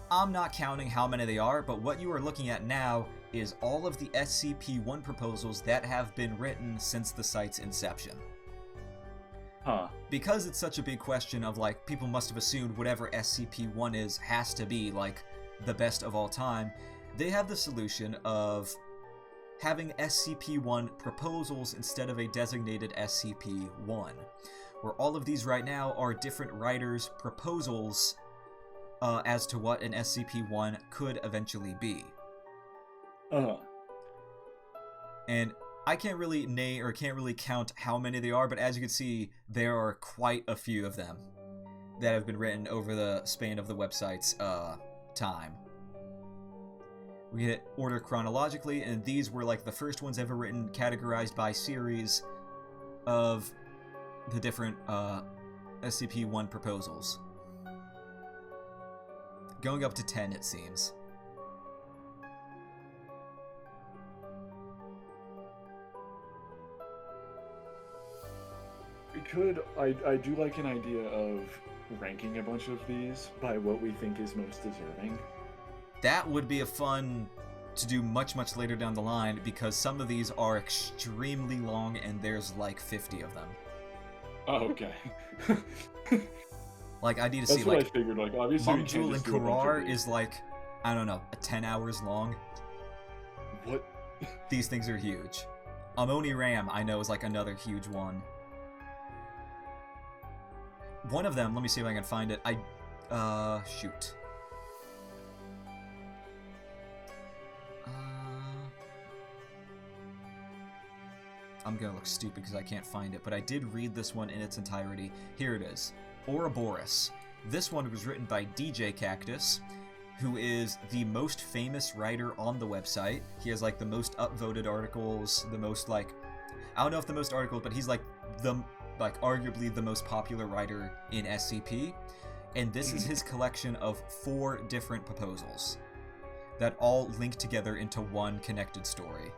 I'm not counting how many they are, but what you are looking at now is all of the SCP-1 proposals that have been written since the site's inception. Huh. Because it's such a big question of, like, people must have assumed whatever SCP-1 is has to be, like, the best of all time, they have the solution of having SCP-1 proposals instead of a designated SCP-1, where all of these right now are different writers' proposals as to what an SCP-1 could eventually be. And I can't really can't really count how many they are, but as you can see, there are quite a few of them that have been written over the span of the website's time. We get order chronologically, and these were like the first ones ever written, categorized by series of the different SCP-1 proposals. Going up to 10, it seems. I do like an idea of ranking a bunch of these by what we think is most deserving. That would be a fun to do much later down the line, because some of these are extremely long and there's like 50 of them. Oh, okay. Like, I need to That's see, what like, I figured. Like, obviously, Mumjul and Karar is like, I don't know, 10 hours long. What? These things are huge. Amoni Ram, I know, is like another huge one. One of them, let me see if I can find it. Shoot. I'm gonna look stupid because I can't find it, but I did read this one in its entirety. Here it is. Ouroboros. This one was written by DJ Cactus, who is the most famous writer on the website. He has like the most upvoted articles, the most like, I don't know if the most articles, but he's like arguably the most popular writer in SCP. And this is his collection of 4 different proposals that all link together into one connected story.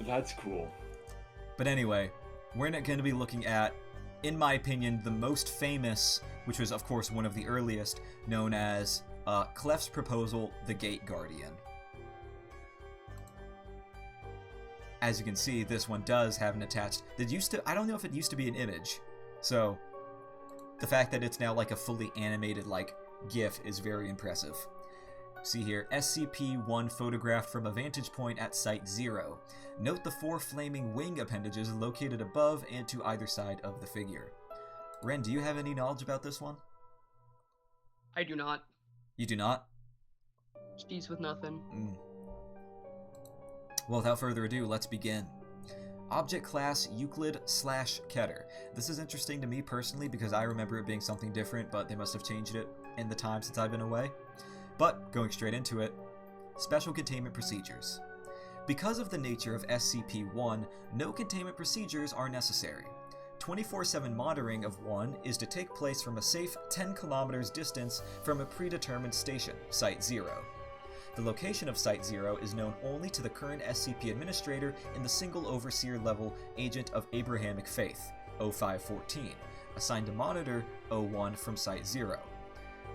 That's cool. But anyway, we're not going to be looking at, in my opinion, the most famous, which was of course one of the earliest, known as Clef's proposal, The Gate Guardian. As you can see, this one does have an attached... I don't know if it used to be an image. So, the fact that it's now like a fully animated like GIF is very impressive. See here, SCP-1 photographed from a vantage point at Site 0. Note the 4 flaming wing appendages located above and to either side of the figure. Ren, do you have any knowledge about this one? I do not. You do not? Steez with nothing. Well, without further ado, let's begin. Object class Euclid/Keter. This is interesting to me personally because I remember it being something different, but they must have changed it in the time since I've been away. But, going straight into it, special containment procedures. Because of the nature of SCP-1, no containment procedures are necessary. 24/7 monitoring of 1 is to take place from a safe 10 kilometers distance from a predetermined station, Site 0. The location of Site 0 is known only to the current SCP administrator and the single overseer level agent of Abrahamic Faith, 0514, assigned to monitor 01 from Site 0.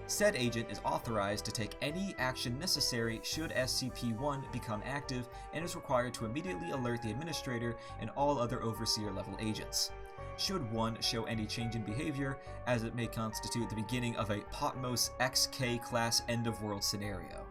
Said agent is authorized to take any action necessary should SCP-1 become active and is required to immediately alert the administrator and all other overseer level agents. Should 1 show any change in behavior, as it may constitute the beginning of a Patmos XK class end-of-world scenario.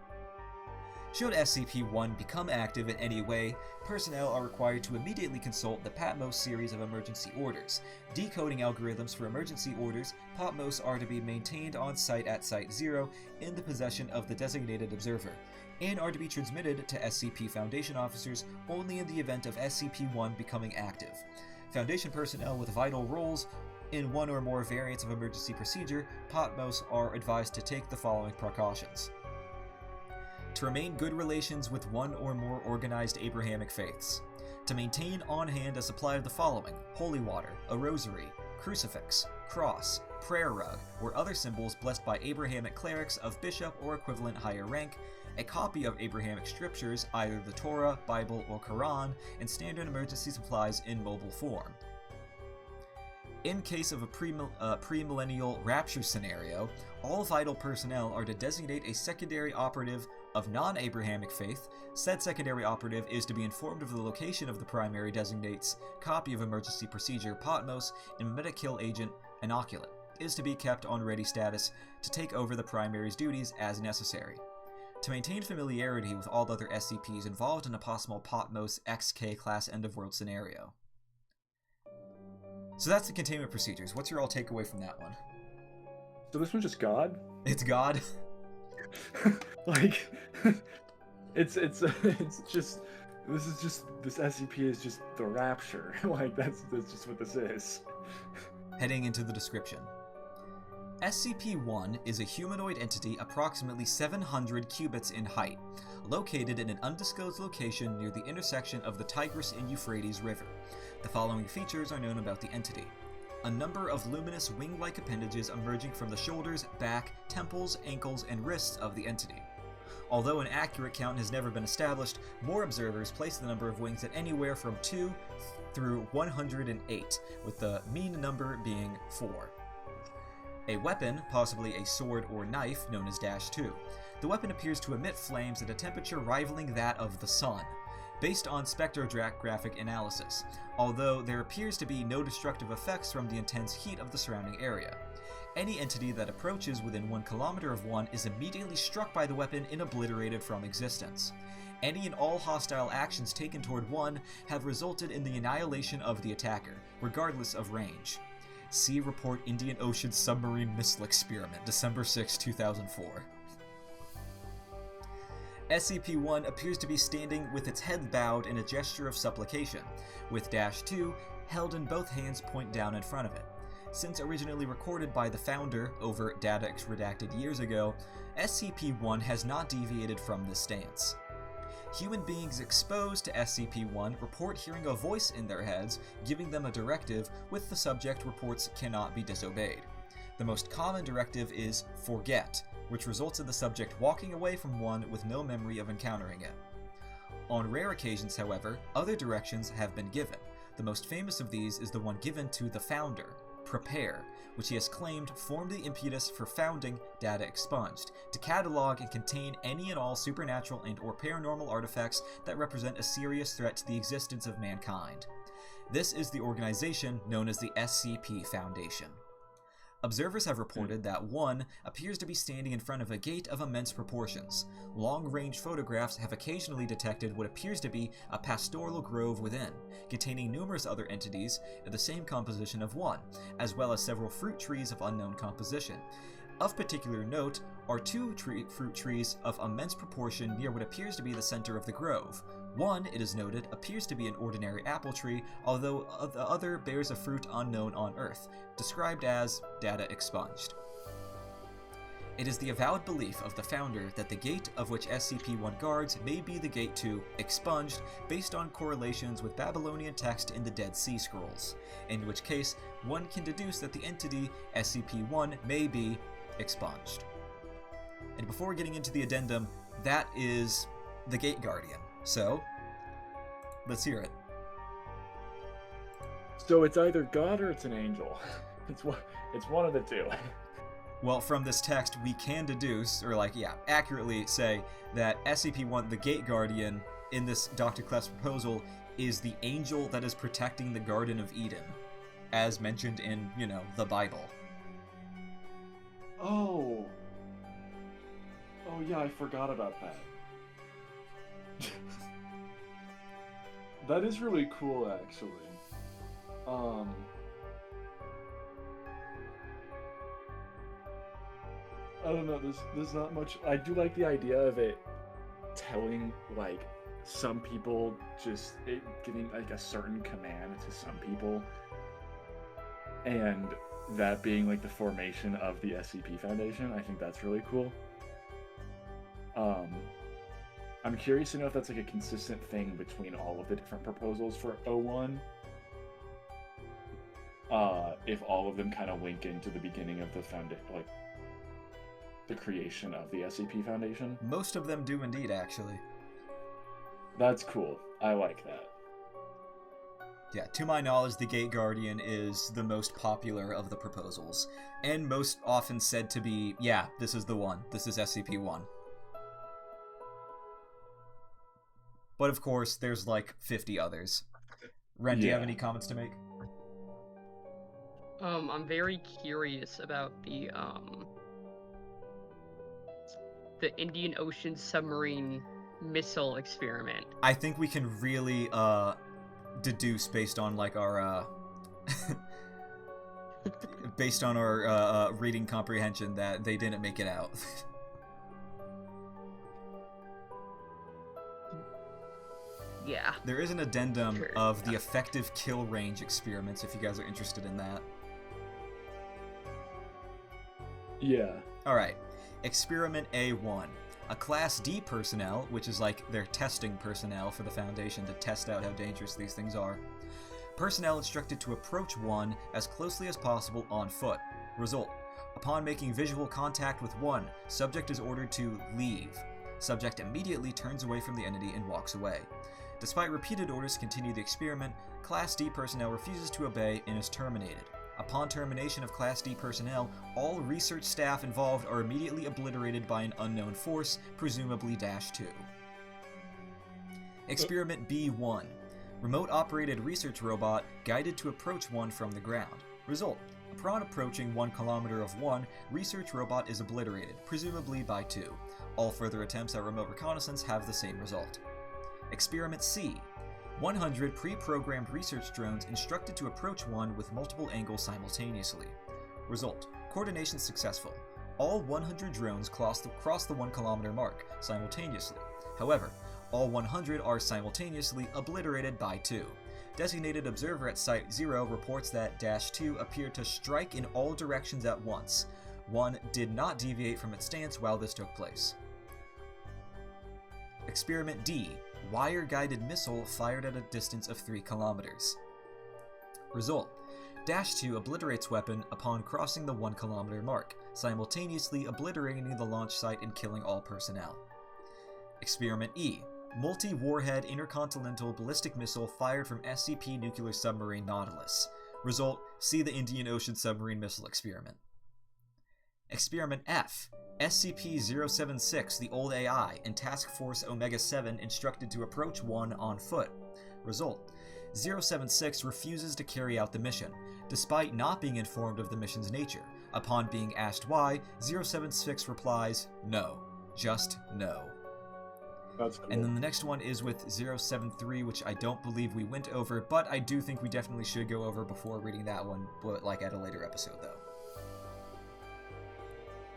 Should SCP-1 become active in any way, personnel are required to immediately consult the Patmos series of emergency orders. Decoding algorithms for emergency orders, Patmos are to be maintained on site at Site 0 in the possession of the designated observer, and are to be transmitted to SCP Foundation officers only in the event of SCP-1 becoming active. Foundation personnel with vital roles in one or more variants of emergency procedure, Patmos are advised to take the following precautions. To remain good relations with one or more organized Abrahamic faiths. To maintain on hand a supply of the following: holy water, a rosary, crucifix, cross, prayer rug, or other symbols blessed by Abrahamic clerics of bishop or equivalent higher rank, a copy of Abrahamic scriptures, either the Torah, Bible, or Quran, and standard emergency supplies in mobile form. In case of a premillennial rapture scenario, all vital personnel are to designate a secondary operative of non-Abrahamic faith. Said secondary operative is to be informed of the location of the primary designate's copy of emergency procedure Patmos, and Medikill agent Inoculant is to be kept on ready status to take over the primary's duties as necessary. To maintain familiarity with all other SCPs involved in a possible Patmos XK class end-of-world scenario. So that's the containment procedures. What's your all takeaway from that one? So this one's just God? It's God? Like, it's just, this SCP is just the Rapture. Like, that's just what this is. Heading into the description. SCP-1 is a humanoid entity approximately 700 cubits in height, located in an undisclosed location near the intersection of the Tigris and Euphrates River. The following features are known about the entity. A number of luminous wing-like appendages emerging from the shoulders, back, temples, ankles, and wrists of the entity. Although an accurate count has never been established, more observers place the number of wings at anywhere from 2 through 108, with the mean number being 4. A weapon, possibly a sword or knife, known as -2. The weapon appears to emit flames at a temperature rivaling that of the sun, based on spectrographic analysis, although there appears to be no destructive effects from the intense heat of the surrounding area. Any entity that approaches within 1 kilometer of 1 is immediately struck by the weapon and obliterated from existence. Any and all hostile actions taken toward 1 have resulted in the annihilation of the attacker, regardless of range. See Report Indian Ocean Submarine Missile Experiment, December 6, 2004. SCP-1 appears to be standing with its head bowed in a gesture of supplication, with -2 held in both hands point down in front of it. Since originally recorded by the founder over data redacted years ago, SCP-1 has not deviated from this stance. Human beings exposed to SCP-1 report hearing a voice in their heads giving them a directive, with the subject reports cannot be disobeyed. The most common directive is forget, which results in the subject walking away from 1 with no memory of encountering it. On rare occasions, however, other directions have been given. The most famous of these is the one given to the founder, prepare, which he has claimed formed the impetus for founding Data Expunged, to catalog and contain any and all supernatural and or paranormal artifacts that represent a serious threat to the existence of mankind. This is the organization known as the SCP Foundation. Observers have reported that 1 appears to be standing in front of a gate of immense proportions. Long-range photographs have occasionally detected what appears to be a pastoral grove within, containing numerous other entities of the same composition of 1, as well as several fruit trees of unknown composition. Of particular note are 2 fruit trees of immense proportion near what appears to be the center of the grove. One, it is noted, appears to be an ordinary apple tree, although the other bears a fruit unknown on Earth, described as Data Expunged. It is the avowed belief of the founder that the gate of which SCP-1 guards may be the gate to expunged based on correlations with Babylonian text in the Dead Sea Scrolls, in which case one can deduce that the entity SCP-1 may be expunged. And before getting into the addendum, that is the Gate Guardian. So, let's hear it. So it's either God or it's an angel. It's one of the two. Well, from this text, we can deduce, or accurately say that SCP-1, the Gate Guardian, in this Dr. Clef's proposal, is the angel that is protecting the Garden of Eden, as mentioned in, the Bible. Oh yeah, I forgot about that. That is really cool, actually. I don't know, there's not much. I do like the idea of it telling, some people giving, a certain command to some people, and that being, the formation of the SCP Foundation. I think that's really cool. I'm curious to know if that's, a consistent thing between all of the different proposals for O1. If all of them kind of link into the beginning of the the creation of the SCP Foundation. Most of them do indeed, actually. That's cool. I like that. Yeah, to my knowledge, the Gate Guardian is the most popular of the proposals, and most often said to be, yeah, this is the one. This is SCP-1. But of course, there's 50 others. Ren, do you have any comments to make? I'm very curious about the Indian Ocean submarine missile experiment. I think we can really deduce based on our based on our reading comprehension that they didn't make it out. Yeah. There is an addendum of the effective kill range experiments if you guys are interested in that. Yeah. Alright. Experiment A1. A Class D personnel, which is their testing personnel for the Foundation to test out how dangerous these things are. Personnel instructed to approach one as closely as possible on foot. Result. Upon making visual contact with one, subject is ordered to leave. Subject immediately turns away from the entity and walks away. Despite repeated orders to continue the experiment, Class D personnel refuses to obey and is terminated. Upon termination of Class D personnel, all research staff involved are immediately obliterated by an unknown force, presumably -2. Experiment B1. Remote-operated research robot guided to approach one from the ground. Result. Upon approaching 1 kilometer of one, research robot is obliterated, presumably by 2. All further attempts at remote reconnaissance have the same result. Experiment C. 100 pre-programmed research drones instructed to approach one with multiple angles simultaneously. Result. Coordination successful. All 100 drones cross the 1 kilometer mark simultaneously. However, all 100 are simultaneously obliterated by 2. Designated observer at Site 0 reports that -2 appeared to strike in all directions at once. 1 did not deviate from its stance while this took place. Experiment D. Wire-guided missile fired at a distance of 3 kilometers. Result. -2 obliterates weapon upon crossing the 1 kilometer mark, simultaneously obliterating the launch site and killing all personnel. Experiment E. Multi-warhead intercontinental ballistic missile fired from SCP nuclear submarine Nautilus. Result. See the Indian Ocean submarine missile experiment. Experiment F. SCP-076, the Old AI, and Task Force Omega-7 instructed to approach one on foot. Result. 076 refuses to carry out the mission, despite not being informed of the mission's nature. Upon being asked why, 076 replies, no. Just no. That's cool. And then the next one is with 073, which I don't believe we went over, but I do think we definitely should go over before reading that one, but at a later episode, though.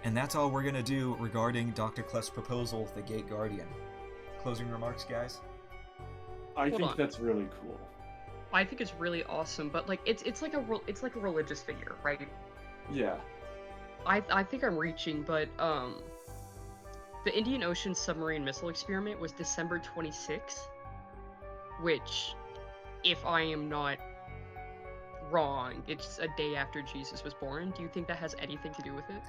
And that's all we're gonna do regarding Dr. Clef's proposal, the Gate Guardian. Closing remarks, guys? I think that's really cool. I think it's really awesome, but it's like a religious figure, right? Yeah. I think I'm reaching, but the Indian Ocean submarine missile experiment was December 26th, which, if I am not wrong, it's a day after Jesus was born. Do you think that has anything to do with it?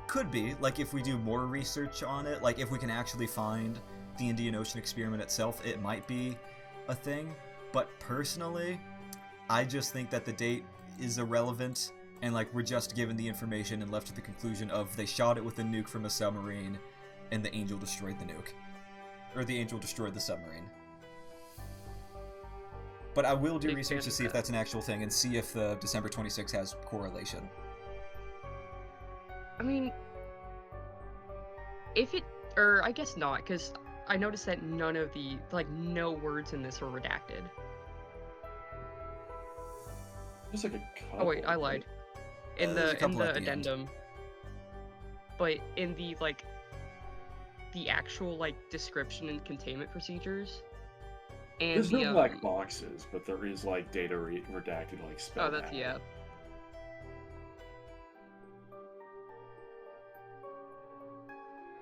Could be. Like, if we do more research on it, like, if we can actually find the Indian Ocean experiment itself, it might be a thing. But personally, I just think that the date is irrelevant, and, like, we're just given the information and left to the conclusion of they shot it with a nuke from a submarine, and the Angel destroyed the nuke. Or the Angel destroyed the submarine. But I will do research to see if that's an actual thing, and see if the December 26 has correlation. I mean, if it, or I guess not, because I noticed that none of the, like, no words in this are redacted. Just like a couple. Oh wait, I lied. In the addendum. End. But in the, like, the actual, like, description and containment procedures. And there's no black boxes, but there is, like, data redacted, like, spelled out. Yeah.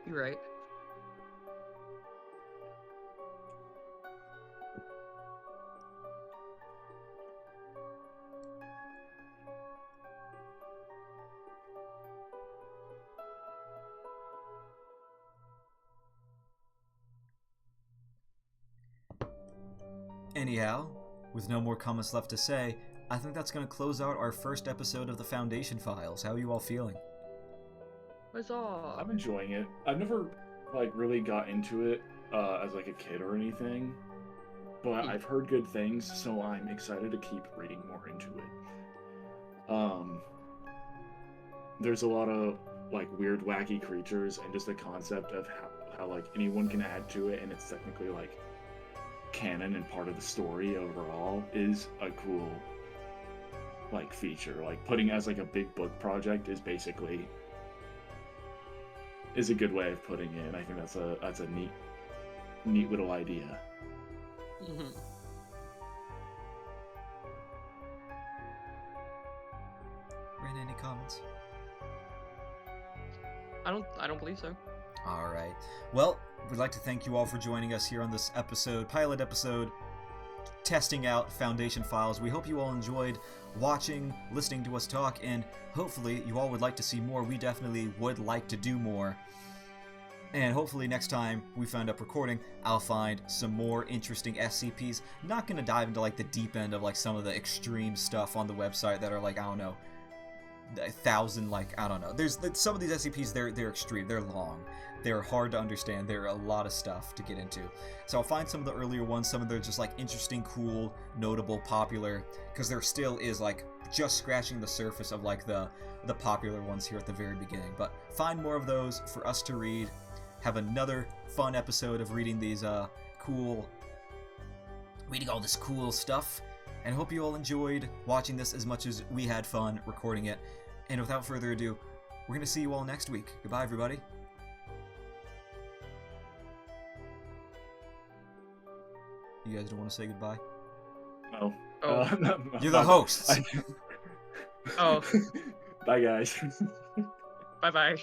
You're right. Anyhow, with no more comments left to say, I think that's going to close out our first episode of the Foundation Files. How are you all feeling? Huzzah! I'm enjoying it. I've never, like, really got into it as, like, a kid or anything, but I've heard good things, so I'm excited to keep reading more into it. There's a lot of, like, weird, wacky creatures, and just the concept of how like, anyone can add to it, and it's technically, like, canon and part of the story overall is a cool, like, feature. Like, putting as, like, a big book project is basically a good way of putting it, and I think that's a neat little idea. Mm-hmm. Ren, any comments? I don't believe so. All right. Well, we'd like to thank you all for joining us here on this pilot episode, testing out Foundation Files. We hope you all enjoyed watching, listening to us talk, and hopefully you all would like to see more. We definitely would like to do more. And hopefully next time we find up recording, I'll find some more interesting SCPs. Not going to dive into, like, the deep end of, like, some of the extreme stuff on the website that are, like, I don't know, 1,000, like, I don't know. There's some of these SCPs, they're extreme, they're long, they're hard to understand, there are a lot of stuff to get into. So I'll find some of the earlier ones, some of them are just, like, interesting, cool, notable, popular, because there still is, like, just scratching the surface of, like, the popular ones here at the very beginning. But find more of those for us to read, have another fun episode of reading these reading all this cool stuff, and hope you all enjoyed watching this as much as we had fun recording it. And without further ado, we're going to see you all next week. Goodbye, everybody. You guys don't want to say goodbye? No. Oh. You're the hosts. Oh. Bye, guys. Bye-bye.